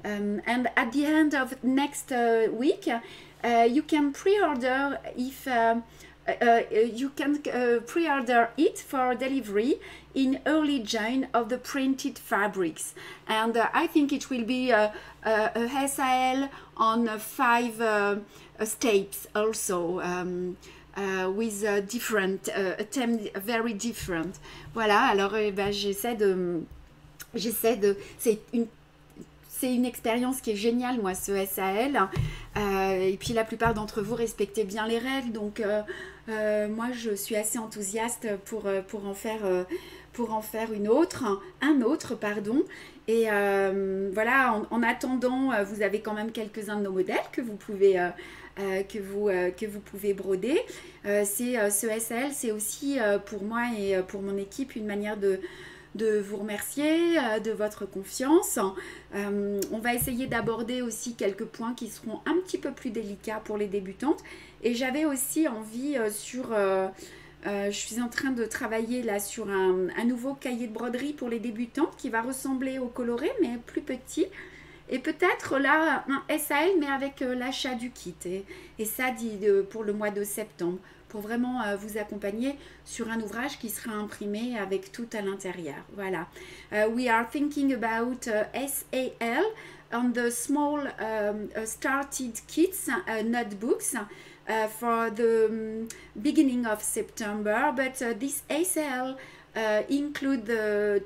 And at the end of next week, you can pre-order pre-order it for delivery in early June of the printed fabrics. And I think it will be a SAL on 5 states also. with a different, a theme very different. Voilà, alors j'essaie de, c'est une expérience qui est géniale, moi, ce SAL. Et puis la plupart d'entre vous respectez bien les règles, donc moi je suis assez enthousiaste pour en faire un autre, pardon. Et voilà, en attendant, vous avez quand même quelques-uns de nos modèles que vous pouvez broder. Ce SAL, c'est aussi pour moi et pour mon équipe une manière de vous remercier de votre confiance. On va essayer d'aborder aussi quelques points qui seront un petit peu plus délicats pour les débutantes. Et j'avais aussi envie je suis en train de travailler là sur un nouveau cahier de broderie pour les débutantes qui va ressembler au coloré mais plus petit. Et peut-être là un SAL mais avec l'achat du kit. Et ça pour le mois de septembre, pour vraiment vous accompagner sur un ouvrage qui sera imprimé avec tout à l'intérieur. Voilà. We are thinking about SAL on the small started kits notebooks for the beginning of September, but this SAL include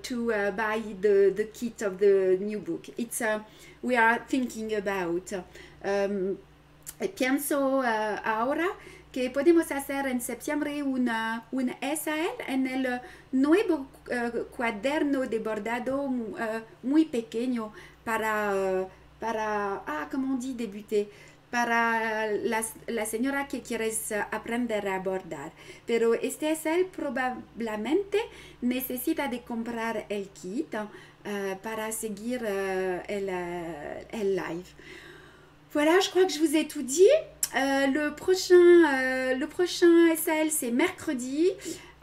to buy the kit of the new book. It's we are thinking about. Pienso ahora que podemos hacer en septiembre un SAL en el nuevo cuaderno de bordado muy pequeño para ¿cómo on dit débuter? Para la señora que quieres aprender a bordar. Pero este SAL probablemente necesita de comprar el kit para seguir el live. Voilà, je crois que je vous ai tout dit. Le prochain SAL, c'est mercredi.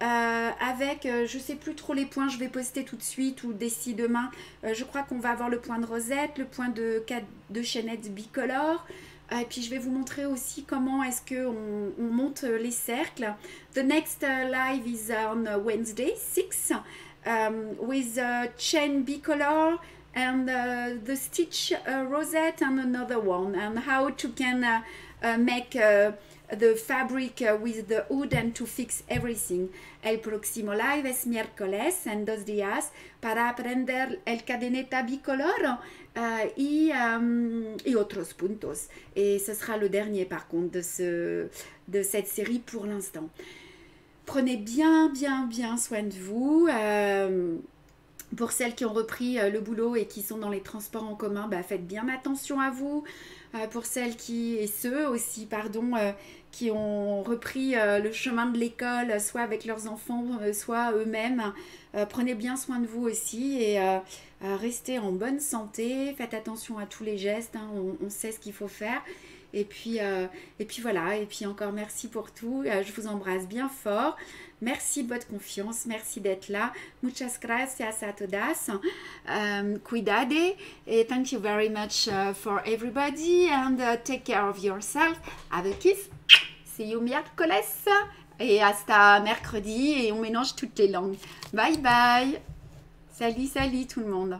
Avec, je sais plus trop les points, je vais poster tout de suite ou d'ici demain. Je crois qu'on va avoir le point de rosette, le point de chaînettes bicolores. Et puis je vais vous montrer aussi comment est-ce qu'on monte les cercles. The next live is on Wednesday 6 with chain bicolor and the stitch rosette and another one, and how to can make the fabric with the hood and to fix everything. El próximo live es miércoles en 2 días para aprender el cadeneta bicolor y otros puntos. Et ce sera le dernier par contre de cette série pour l'instant. Prenez bien soin de vous. Pour celles qui ont repris le boulot et qui sont dans les transports en commun, faites bien attention à vous. Pour celles et ceux aussi, qui ont repris le chemin de l'école, soit avec leurs enfants, soit eux-mêmes, prenez bien soin de vous aussi et restez en bonne santé. Faites attention à tous les gestes, hein, on sait ce qu'il faut faire. Et puis voilà, et puis encore merci pour tout. Je vous embrasse bien fort. Merci de votre confiance, merci d'être là. Muchas gracias a todas. Cuidade. Et thank you very much for everybody. And take care of yourself. Have a kiss. See you miércoles. Et hasta mercredi. Et on mélange toutes les langues. Bye bye. Salut tout le monde.